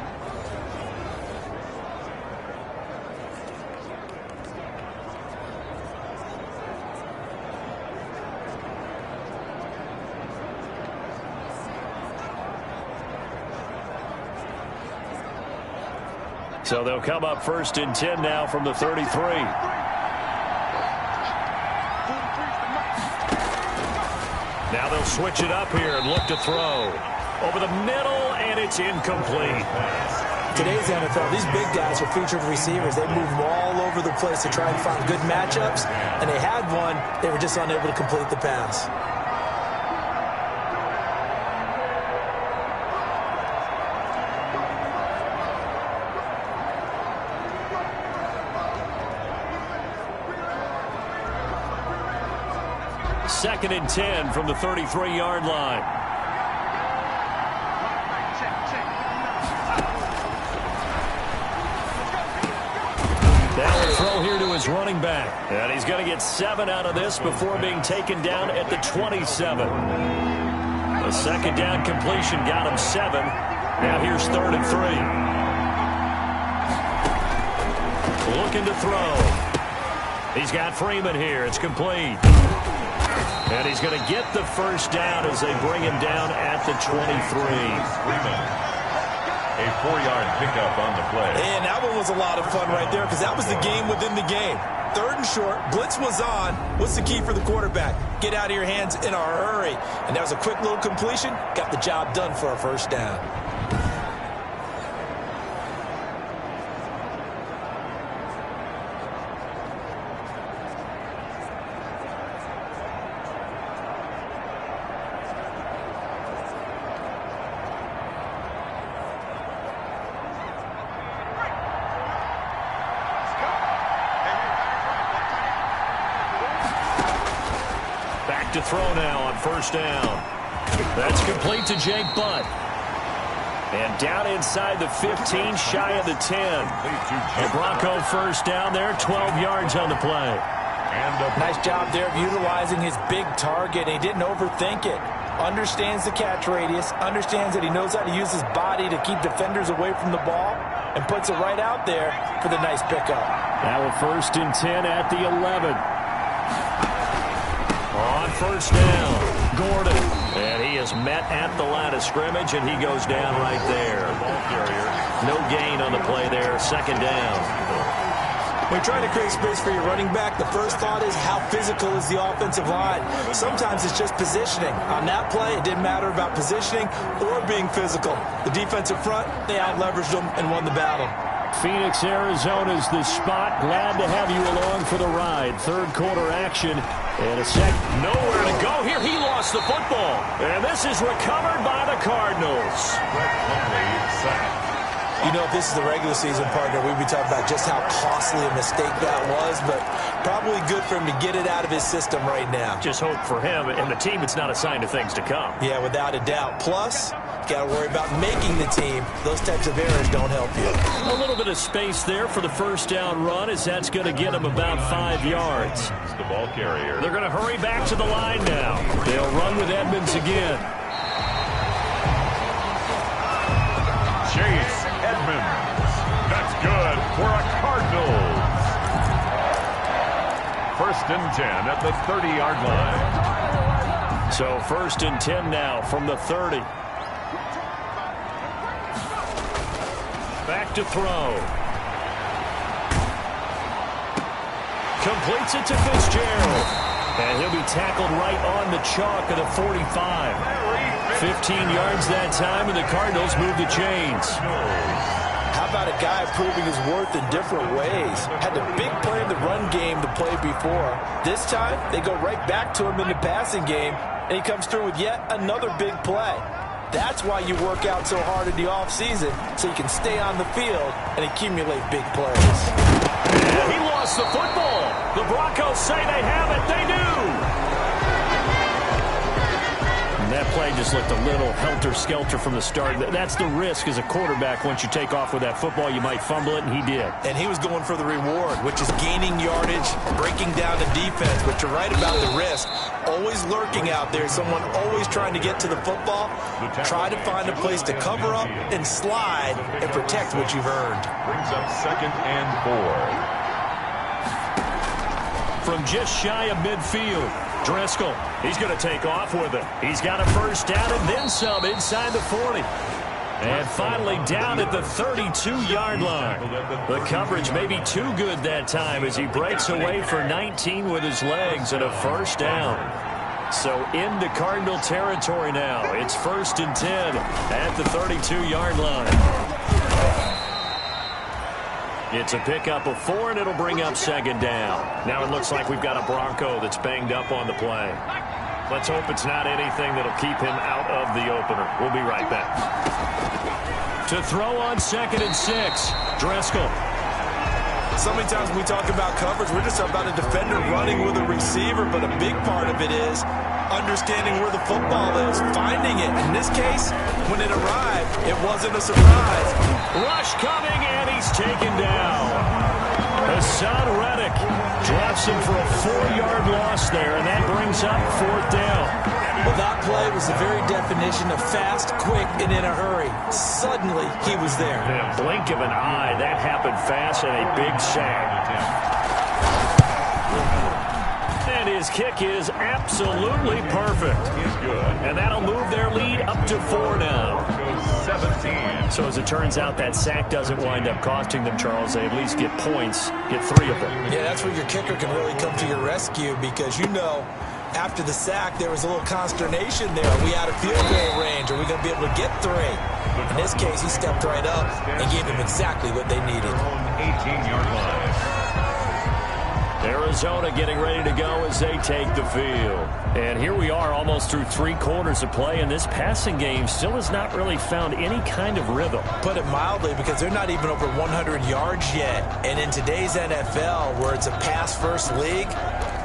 So they'll come up 1st and 10 now from the 33. Now they'll switch it up here and look to throw. Over the middle, and it's incomplete. Today's NFL, these big guys are featured receivers. They move all over the place to try and find good matchups, and they had one. They were just unable to complete the pass. Second and 10 from the 33-yard line. Now a throw here to his running back. And he's going to get 7 out of this before being taken down at the 27. The second down completion got him 7. Now here's 3rd and 3. Looking to throw. He's got Freeman here. It's complete. And he's going to get the first down as they bring him down at the 23. A 4-yard pickup on the play. And that one was a lot of fun right there because that was the game within the game. 3rd and short, blitz was on. What's the key for the quarterback? Get out of your hands in a hurry. And that was a quick little completion. Got the job done for a first down. To throw now on first down. That's complete to Jake Butt. And down inside the 15, shy of the 10. The Bronco first down there, 12 yards on the play. Nice job there of utilizing his big target. He didn't overthink it. Understands the catch radius, understands that he knows how to use his body to keep defenders away from the ball, and puts it right out there for the nice pickup. Now a 1st and 10 at the 11. On first down, Gordon. And he is met at the line of scrimmage, and he goes down right there. No gain on the play there, 2nd down. When you're trying to create space for your running back, the first thought is how physical is the offensive line. Sometimes it's just positioning. On that play, it didn't matter about positioning or being physical. The defensive front, they out-leveraged them and won the battle. Phoenix, Arizona's the spot. Glad to have you along for the ride. Third quarter action. And a sec. Nowhere to go here. He lost the football. And this is recovered by the Cardinals. You know, if this is the regular season, partner, we'd be talking about just how costly a mistake that was, but probably good for him to get it out of his system right now. Just hope for him and the team it's not a sign of things to come. Yeah, without a doubt. Plus, got to worry about making the team. Those types of errors don't help you. A little bit of space there for the first down run, as that's going to get him about 5 yards. The ball carrier. They're going to hurry back to the line now. They'll run with Edmonds again. Chase Edmonds. That's good for a Cardinals. First and 10 at the 30-yard line. So first and 10 now from the 30. Back to throw. Completes it to Fitzgerald. And he'll be tackled right on the chalk of the 45. 15 yards that time, and the Cardinals move the chains. How about a guy proving his worth in different ways? Had the big play in the run game the play before. This time, they go right back to him in the passing game, and he comes through with yet another big play. That's why you work out so hard in the offseason, so you can stay on the field and accumulate big plays. And he lost the football. The Broncos say they have it. They do. And that play just looked a little helter-skelter from the start. That's the risk as a quarterback. Once you take off with that football, you might fumble it, and he did. And he was going for the reward, which is gaining yardage, breaking down the defense. But you're right about the risk. Always lurking out there, someone always trying to get to the football. Try to find a place to cover up and slide and protect what you've earned. Brings up 2nd and 4. From just shy of midfield, Driscoll, he's going to take off with it. He's got a first down and then some inside the 40. And finally down at the 32-yard line. The coverage may be too good that time as he breaks away for 19 with his legs and a first down. So into Cardinal territory now. It's 1st and 10 at the 32-yard line. It's a pickup of 4, and it'll bring up 2nd down. Now it looks like we've got a Bronco that's banged up on the play. Let's hope it's not anything that'll keep him out of the opener. We'll be right back. To throw on 2nd and 6, Driscoll. So many times when we talk about coverage, we're just about a defender running with a receiver, but a big part of it is understanding where the football is, finding it. In this case, when it arrived, it wasn't a surprise. Rush coming, and he's taken down. Hassan Reddick drops him for a 4-yard loss there, and that brings up 4th down. Well, that play was the very definition of fast, quick, and in a hurry. Suddenly, he was there. In a blink of an eye, that happened fast, and a big sack. And his kick is absolutely perfect. He's good. And that'll move their lead up to 4 now. 17. So as it turns out, that sack doesn't wind up costing them, Charles. They at least get points, get 3 of them. Yeah, that's where your kicker can really come to your rescue because you know after the sack there was a little consternation there. Are we out of field goal range? Are we going to be able to get 3? In this case, he stepped right up and gave them exactly what they needed. 18-yard line. Arizona getting ready to go as they take the field. And here we are almost through 3 quarters of play, and this passing game still has not really found any kind of rhythm. Put it mildly, because they're not even over 100 yards yet. And in today's NFL, where it's a pass-first league,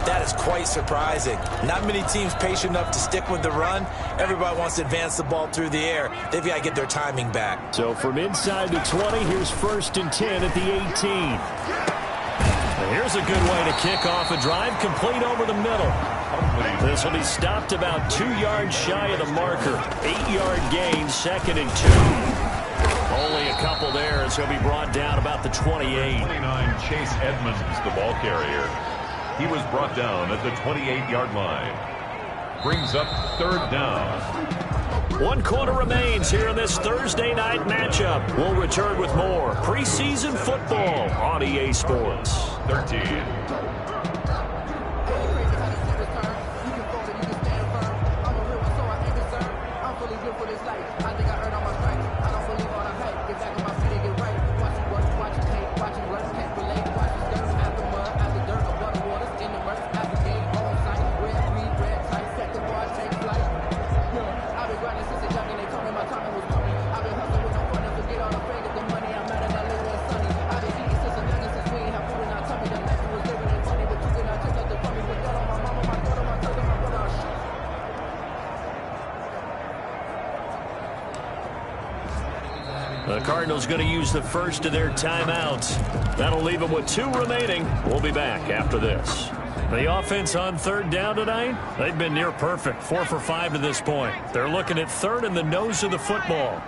that is quite surprising. Not many teams patient enough to stick with the run. Everybody wants to advance the ball through the air. They've got to get their timing back. So from inside the 20, here's 1st and 10 at the 18. Here's a good way to kick off a drive, complete over the middle. This will be stopped about 2 yards shy of the marker. 8-yard gain, 2nd and 2. Only a couple there as he'll be brought down about the 28. 29, Chase Edmonds, the ball carrier. He was brought down at the 28-yard line. Brings up 3rd down. 1 quarter remains here in this Thursday night matchup. We'll return with more preseason football on EA Sports. 13. The Cardinals going to use the first of their timeouts. That'll leave them with 2 remaining. We'll be back after this. The offense on 3rd down tonight, they've been near perfect. 4 for 5 to this point. They're looking at 3rd and the nose of the football.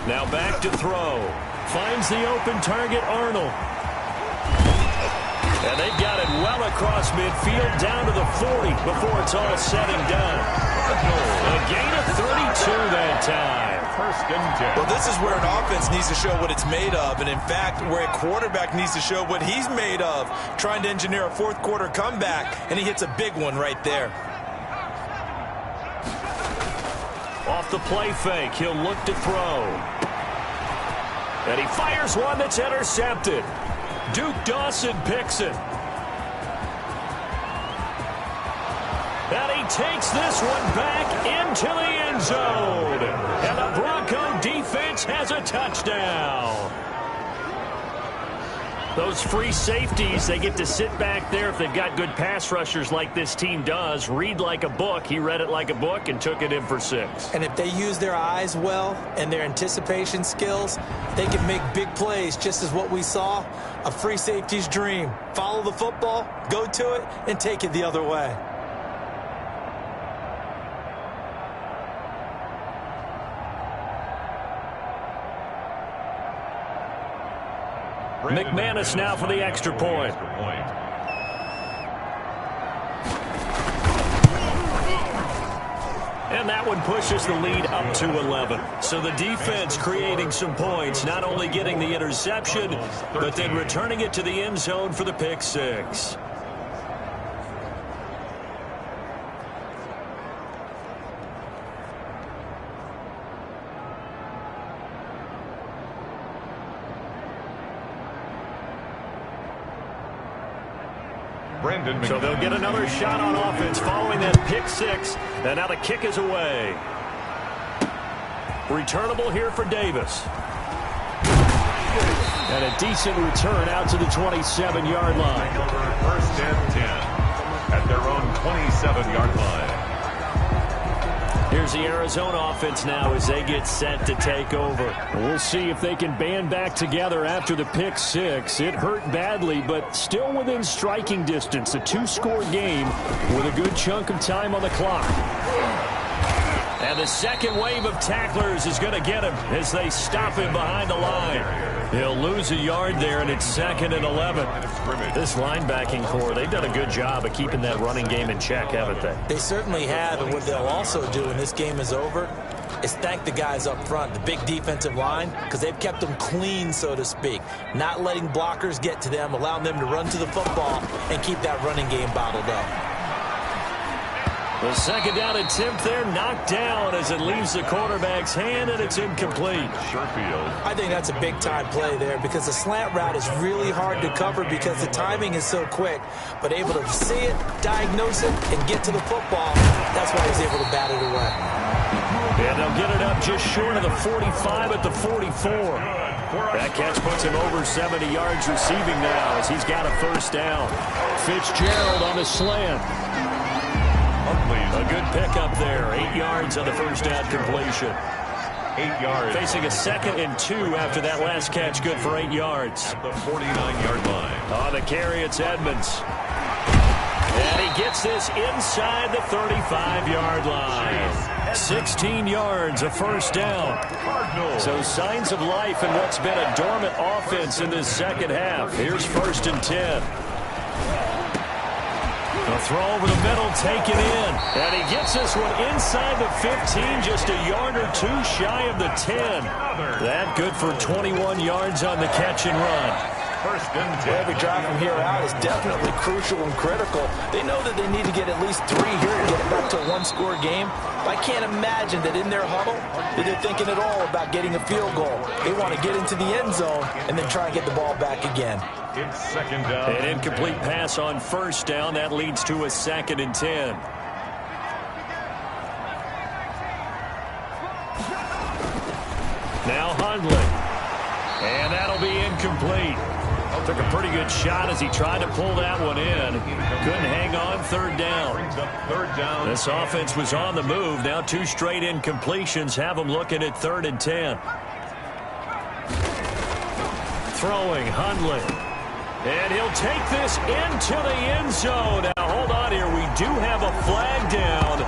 Now back to throw. Finds the open target, Arnold. And they've got it well across midfield down to the 40 before it's all said and done. A gain of 32 that time. 1st and 10. Well, this is where an offense needs to show what it's made of. And, in fact, where a quarterback needs to show what he's made of. Trying to engineer a 4th quarter comeback, and he hits a big one right there. Off the play fake, he'll look to throw. And he fires one that's intercepted. Duke Dawson picks it. And he takes this one back into the end zone. And the Bronco defense has a touchdown. Those free safeties, they get to sit back there if they've got good pass rushers like this team does. Read like a book. He read it like a book and took it in for 6. And if they use their eyes well and their anticipation skills, they can make big plays, just as what we saw, a free safety's dream. Follow the football, go to it, and take it the other way. McManus now for the extra point. And that one pushes the lead up to 11. So the defense creating some points, not only getting the interception, but then returning it to the end zone for the pick 6. So they'll get another shot on offense following that pick 6. And now the kick is away. Returnable here for Davis. And a decent return out to the 27-yard line. 1st and 10 at their own 27-yard line. Here's the Arizona offense now as they get set to take over. We'll see if they can band back together after the pick 6. It hurt badly, but still within striking distance. A 2-score game with a good chunk of time on the clock. And the second wave of tacklers is going to get him as they stop him behind the line. He'll lose a yard there, and it's 2nd and 11. This linebacking core, they've done a good job of keeping that running game in check, haven't they? They certainly have, and what they'll also do when this game is over is thank the guys up front, the big defensive line, because they've kept them clean, so to speak. Not letting blockers get to them, allowing them to run to the football and keep that running game bottled up. The second down attempt there knocked down as it leaves the quarterback's hand, and it's incomplete. I think that's a big-time play there because the slant route is really hard to cover because the timing is so quick. But able to see it, diagnose it, and get to the football, that's why he's able to bat it away. And they'll get it up just short of the 45 at the 44. That catch puts him over 70 yards receiving now as he's got a 1st down. Fitzgerald on the slant. A good pickup there. 8 yards on the 1st down completion. 8 yards. Facing a 2nd and 2 after that last catch, good for 8 yards. At the 49-yard line. On the carry, it's Edmonds. And he gets this inside the 35-yard line. 16 yards, a 1st down. So signs of life in what's been a dormant offense in this second half. Here's 1st and 10. A throw over the middle, taken in. And he gets this one inside the 15, just a yard or two shy of the 10. That good for 21 yards on the catch and run. First and 10. Every drive from here out is definitely crucial and critical. They know that they need to get at least 3 here to get it back to a one-score game. But I can't imagine that in their huddle that they're thinking at all about getting a field goal. They want to get into the end zone and then try and get the ball back again. It's second down. An incomplete pass on first down. That leads to a 2nd and 10. Now Hundley. And that'll be incomplete. Took a pretty good shot as he tried to pull that one in. Couldn't hang on, third down. This offense was on the move. Now 2 straight incompletions have them looking at 3rd and 10. Throwing Hundley. And he'll take this into the end zone. Now hold on here. We do have a flag down.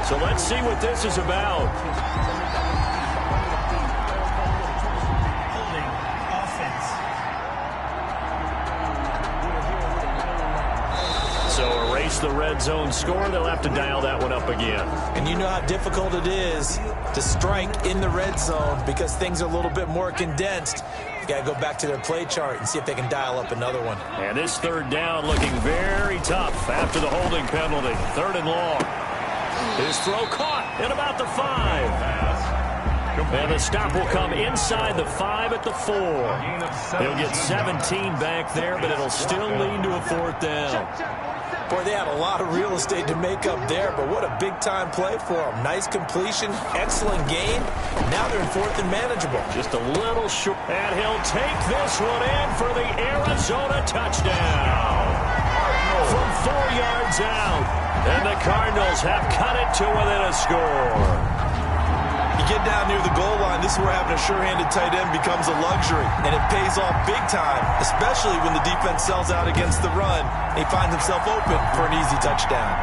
So let's see what this is about. The red zone score. They'll have to dial that one up again. And you know how difficult it is to strike in the red zone because things are a little bit more condensed. You got to go back to their play chart and see if they can dial up another one. And this third down looking very tough after the holding penalty. 3rd and long. His throw caught at about the 5. And the stop will come inside the 5 at the 4. He'll get 17 back there, but it'll still lead to a 4th down. Boy, they had a lot of real estate to make up there, but what a big-time play for them. Nice completion, excellent gain. Now they're in 4th and manageable. Just a little short. And he'll take this one in for the Arizona touchdown. From 4 yards out. And the Cardinals have cut it to within a score. You get down near the goal line, this is where having a sure-handed tight end becomes a luxury, and it pays off big time, especially when the defense sells out against the run, and he finds himself open for an easy touchdown.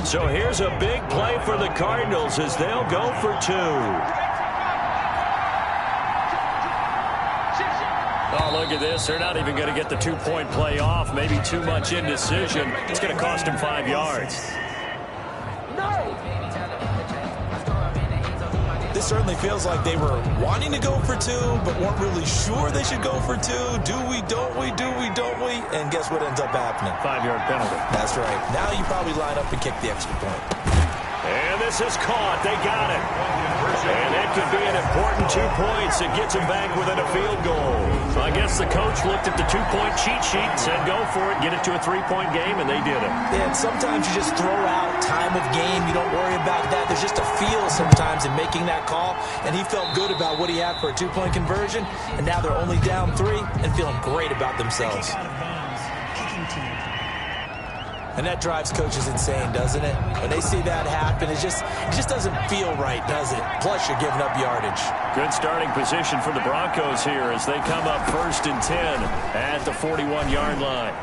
So here's a big play for the Cardinals as they'll go for 2. Oh, look at this. They're not even going to get the 2-point play off. Maybe too much indecision. It's going to cost him 5 yards. This certainly feels like they were wanting to go for 2, but weren't really sure they should go for 2. Do we, don't we, do we, don't we? And guess what ends up happening? 5-yard penalty. That's right. Now you probably line up and kick the extra point. And this is caught. They got it. And that could be an important 2 points. It gets them back within a field goal. So I guess the coach looked at the 2-point cheat sheet and said, go for it, get it to a 3-point game, and they did it. Yeah, and sometimes you just throw out time of game. You don't worry about that. There's just a feel sometimes in making that call, and he felt good about what he had for a 2-point conversion, and now they're only down 3 and feeling great about themselves. And that drives coaches insane, doesn't it? When they see that happen, it just doesn't feel right, does it? Plus, you're giving up yardage. Good starting position for the Broncos here as they come up 1st and 10 at the 41-yard line.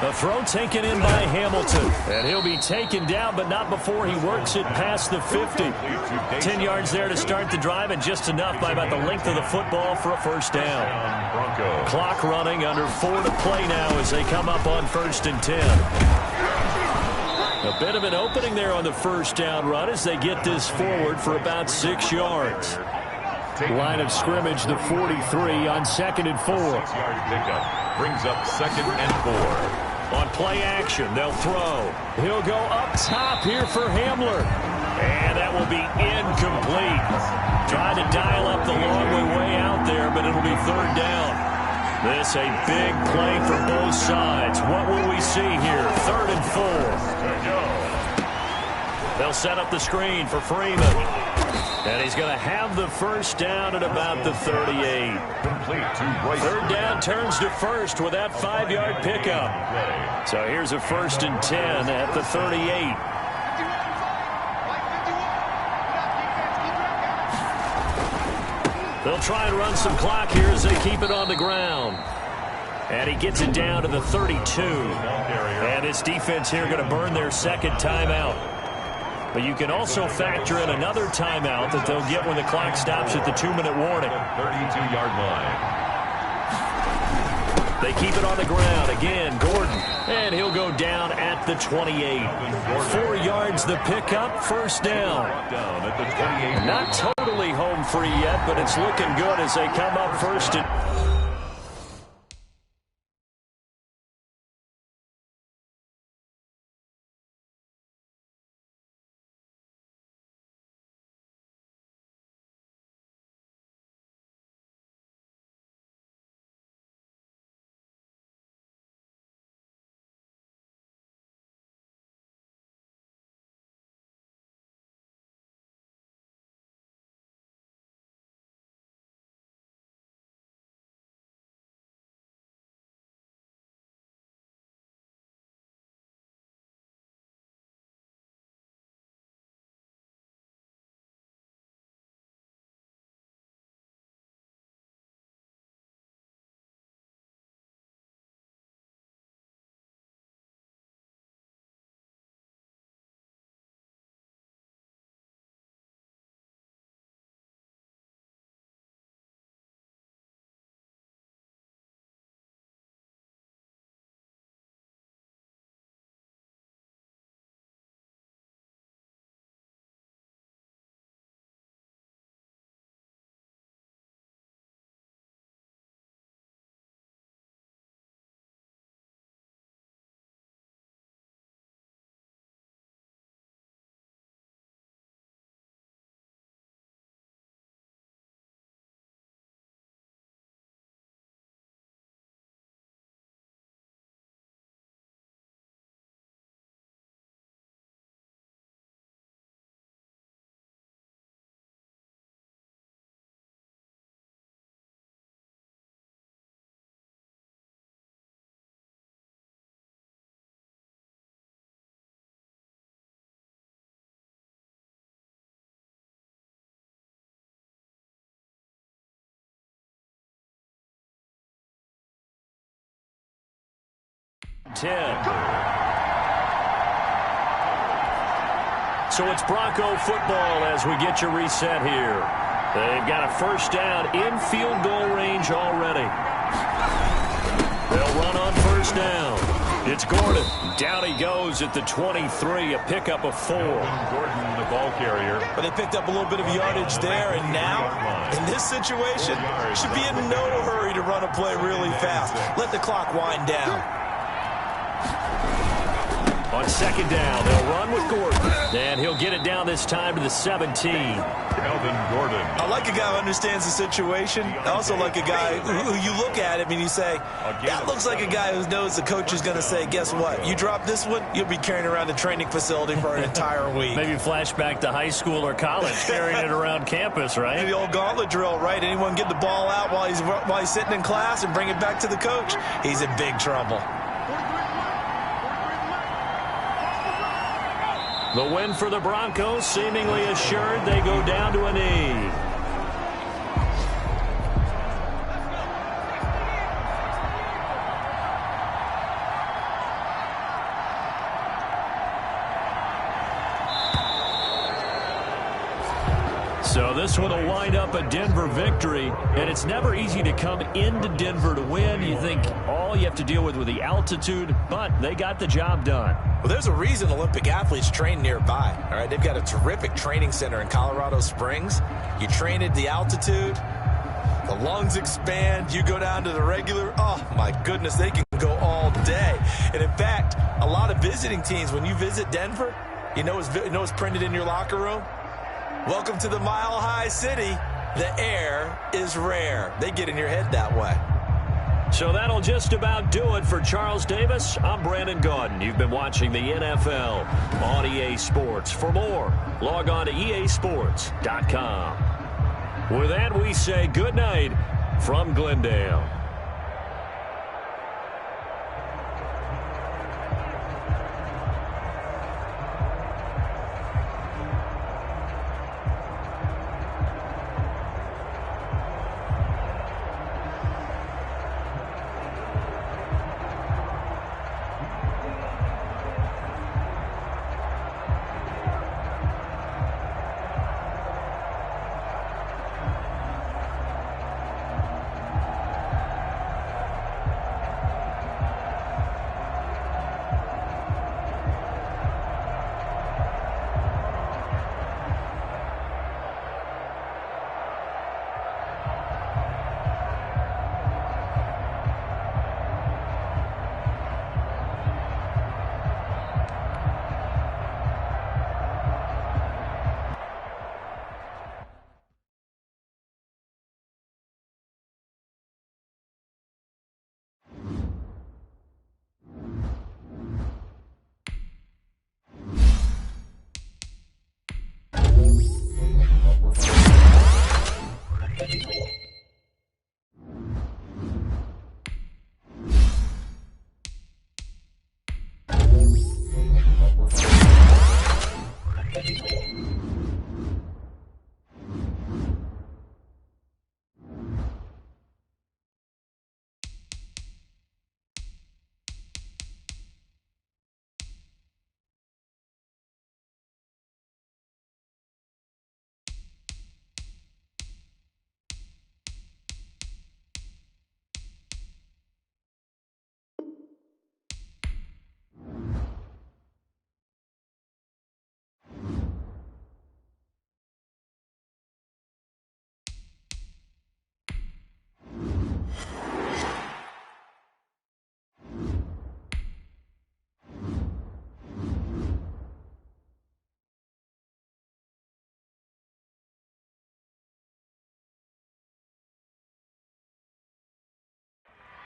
A throw taken in by Hamilton. And he'll be taken down, but not before he works it past the 50. 10 yards there to start the drive, and just enough by about the length of the football for a 1st down. Clock running, under 4 to play now as they come up on 1st and 10. A bit of an opening there on the 1st down run as they get this forward for about 6 yards. Line of scrimmage, the 43 on 2nd and 4. 6-yard pickup brings up 2nd and 4. On play action. They'll throw. He'll go up top here for Hamler. And that will be incomplete. Trying to dial up the long way out there, but it'll be third down. This a big play for both sides. What will we see here? 3rd and 4. They'll set up the screen for Freeman. And he's going to have the first down at about the 38. Third down turns to first with that 5-yard pickup. So here's a 1st and 10 at the 38. They'll try and run some clock here as they keep it on the ground. And he gets it down to the 32. And this defense here going to burn their second timeout. But you can also factor in another timeout that they'll get when the clock stops at the 2-minute warning. 32-yard line. They keep it on the ground. Again, Gordon. And he'll go down at the 28. 4 yards the pickup, first down. Not totally home free yet, but it's looking good as they come up first and... So it's Bronco football as we get you reset here. They've got a first down in field goal range already. They'll run on first down. It's Gordon. Down he goes at the 23, a pickup of 4. Gordon, the ball carrier. But they picked up a little bit of yardage there, and now, in this situation, should be in no hurry to run a play really fast. Let the clock wind down. On second down, they'll run with Gordon. And he'll get it down this time to the 17. Melvin Gordon. I like a guy who understands the situation. I also like a guy who you look at him and you say, that looks like a guy who knows the coach is going to say, guess what? You drop this one, you'll be carrying around the training facility for an entire week. Maybe flashback to high school or college, carrying it around campus, right? The old gauntlet drill, right? Anyone get the ball out while he's sitting in class and bring it back to the coach, he's in big trouble. The win for the Broncos, seemingly assured. They go down to a knee. So this one will wind up a Denver victory, and it's never easy to come into Denver to win. You think all you have to deal with the altitude, but they got the job done. Well, there's a reason Olympic athletes train nearby. All right, they've got a terrific training center in Colorado Springs. You train at the altitude, the lungs expand, you go down to the regular. Oh, my goodness, they can go all day. And in fact, a lot of visiting teams, when you visit Denver, you know what's printed in your locker room? Welcome to the Mile High City. The air is rare. They get in your head that way. So that'll just about do it for Charles Davis. I'm Brandon Gaudin. You've been watching the NFL on EA Sports. For more, log on to easports.com. With that, we say good night from Glendale.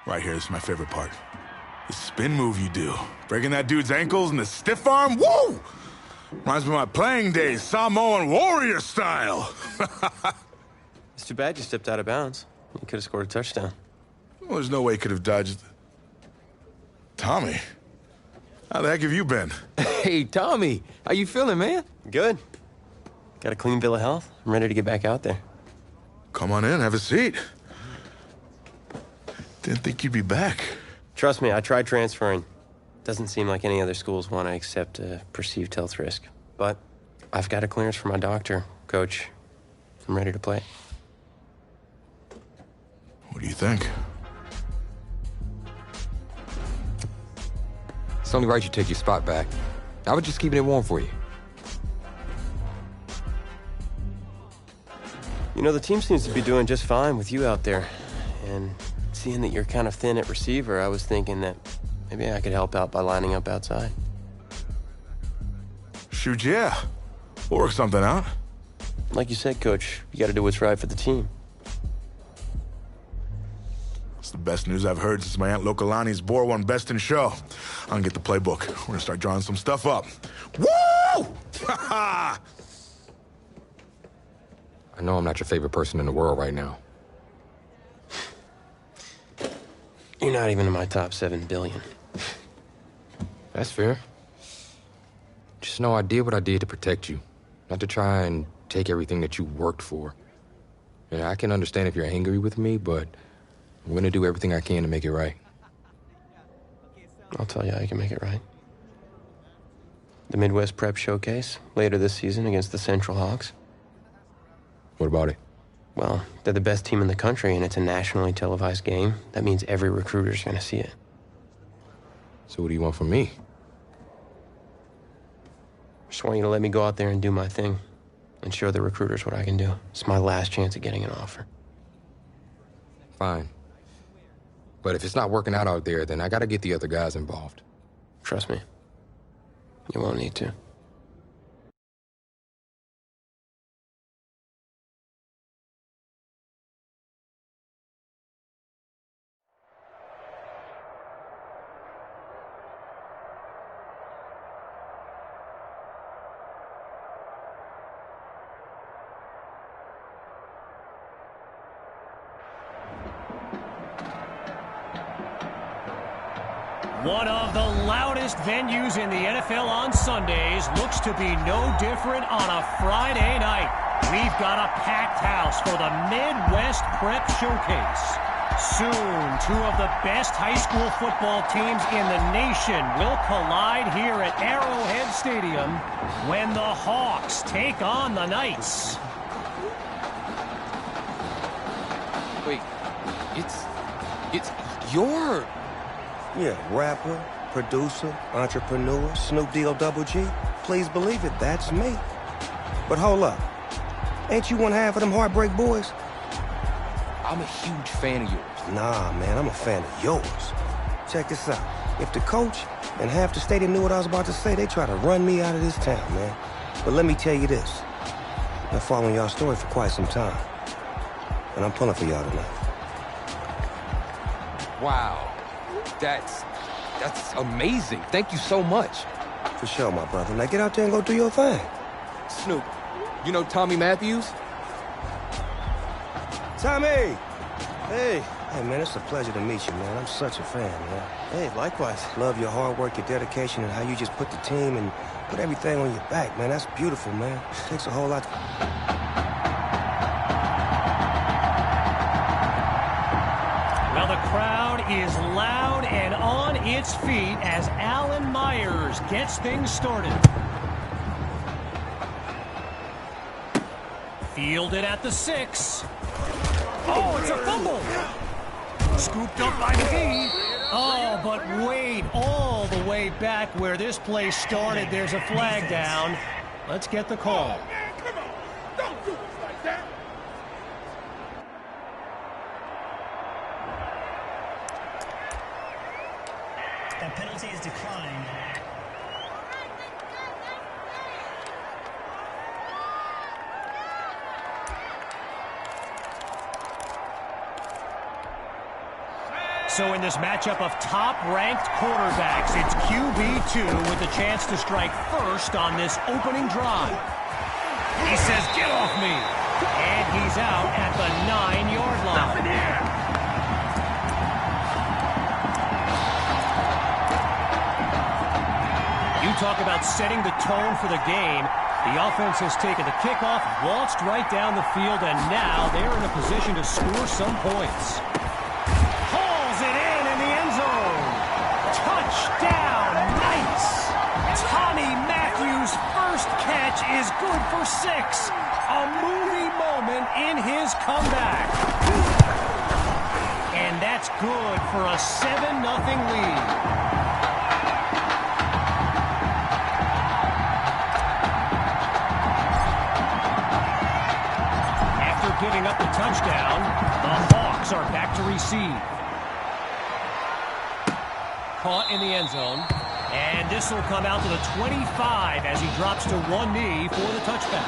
Right here, this is my favorite part. The spin move you do. Breaking that dude's ankles and the stiff arm, woo! Reminds me of my playing days, Samoan warrior style. It's too bad you stepped out of bounds. You could have scored a touchdown. Well, there's no way he could have dodged. Tommy, how the heck have you been? Hey, Tommy, how you feeling, man? Good. Got a clean bill of health. I'm ready to get back out there. Come on in, have a seat. Didn't think you'd be back. Trust me, I tried transferring. Doesn't seem like any other schools want to accept a perceived health risk. But I've got a clearance from my doctor, Coach. I'm ready to play. What do you think? It's only right you take your spot back. I was just keeping it warm for you. You know, the team seems to be doing just fine with you out there. And seeing that you're kind of thin at receiver, I was thinking that maybe I could help out by lining up outside. Shoot, yeah. We'll work something out. Like you said, Coach, you got to do what's right for the team. It's the best news I've heard since my Aunt Lokalani's Boar won Best in Show. I'm gonna get the playbook. We're gonna start drawing some stuff up. Woo! Ha-ha! I know I'm not your favorite person in the world right now. You're not even in my top 7 billion. That's fair. Just know I did what I did to protect you, not to try and take everything that you worked for. Yeah, I can understand if you're angry with me, but I'm gonna do everything I can to make it right. I'll tell you how you can make it right. The Midwest Prep Showcase, later this season against the Central Hawks. What about it? Well, they're the best team in the country, and it's a nationally televised game. That means every recruiter's gonna see it. So what do you want from me? Just want you to let me go out there and do my thing and show the recruiters what I can do. It's my last chance at getting an offer. Fine. But if it's not working out there, then I gotta get the other guys involved. Trust me. You won't need to. One of the loudest venues in the NFL on Sundays looks to be no different on a Friday night. We've got a packed house for the Midwest Prep Showcase. Soon, two of the best high school football teams in the nation will collide here at Arrowhead Stadium when the Hawks take on the Knights. Wait, it's your... Yeah, rapper, producer, entrepreneur, Snoop D-O double G. Please believe it, that's me. But hold up. Ain't you one half of them Heartbreak Boys? I'm a huge fan of yours. Nah, man, I'm a fan of yours. Check this out. If the coach and half the stadium knew what I was about to say, they try to run me out of this town, man. But let me tell you this. I've been following y'all story for quite some time. And I'm pulling for y'all tonight. Wow. That's amazing. Thank you so much. For sure, my brother. Now get out there and go do your thing. Snoop, you know Tommy Matthews? Tommy! Hey. Hey, man, it's a pleasure to meet you, man. I'm such a fan, man. Hey, likewise. Love your hard work, your dedication, and how you just put the team and put everything on your back, man. That's beautiful, man. It takes a whole lot. Well, the crowd is loud and on its feet as Alan Myers gets things started. Fielded at the 6. Oh, it's a fumble. Scooped up by McGee. Oh, but wait, all the way back where this play started, there's a flag down. Let's get the call. Come on, don't do us like that. That penalty is declined. So in this matchup of top-ranked quarterbacks, it's QB2 with a chance to strike first on this opening drive. He says, "Get off me!" And he's out at the 9-yard line. Nothing here. You talk about setting the tone for the game. The offense has taken the kickoff, waltzed right down the field, and now they're in a position to score some points. Touchdown, Knights! Tommy Matthews' first catch is good for 6. A movie moment in his comeback. And that's good for a 7-0 lead. After giving up the touchdown, the Hawks are back to receive. Caught in the end zone, and this will come out to the 25 as he drops to one knee for the touchback.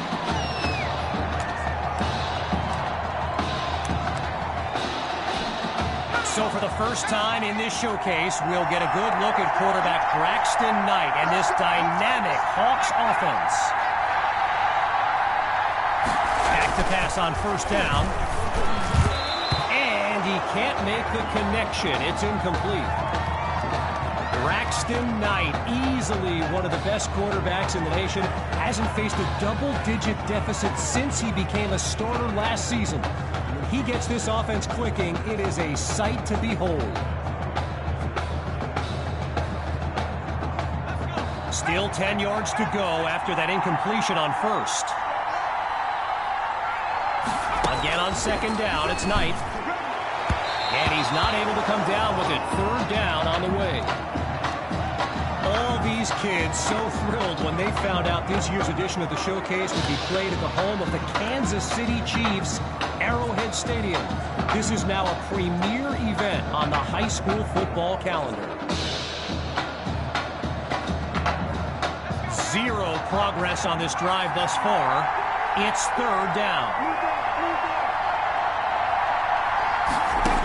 So for the first time in this showcase, we'll get a good look at quarterback Braxton Knight and this dynamic Hawks offense. Back to pass on first down, and he can't make the connection. It's incomplete. Braxton Knight, easily one of the best quarterbacks in the nation, hasn't faced a double-digit deficit since he became a starter last season. When he gets this offense clicking, it is a sight to behold. Still 10 yards to go after that incompletion on first. Again on second down, it's Knight. And he's not able to come down with it. Third down on the way. All these kids so thrilled when they found out this year's edition of the showcase would be played at the home of the Kansas City Chiefs, Arrowhead Stadium. This is now a premier event on the high school football calendar. Zero progress on this drive thus far. It's third down.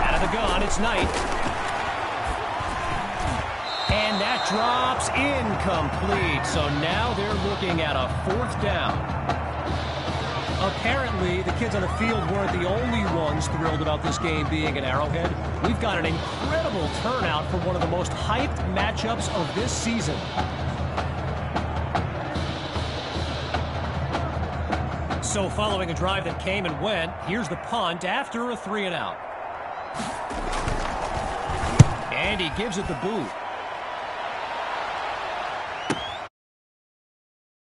Out of the gun, it's Knight. And that drops incomplete. So now they're looking at a fourth down. Apparently, the kids on the field weren't the only ones thrilled about this game being at Arrowhead. We've got an incredible turnout for one of the most hyped matchups of this season. So following a drive that came and went, here's the punt after a 3-and-out. And he gives it the boot.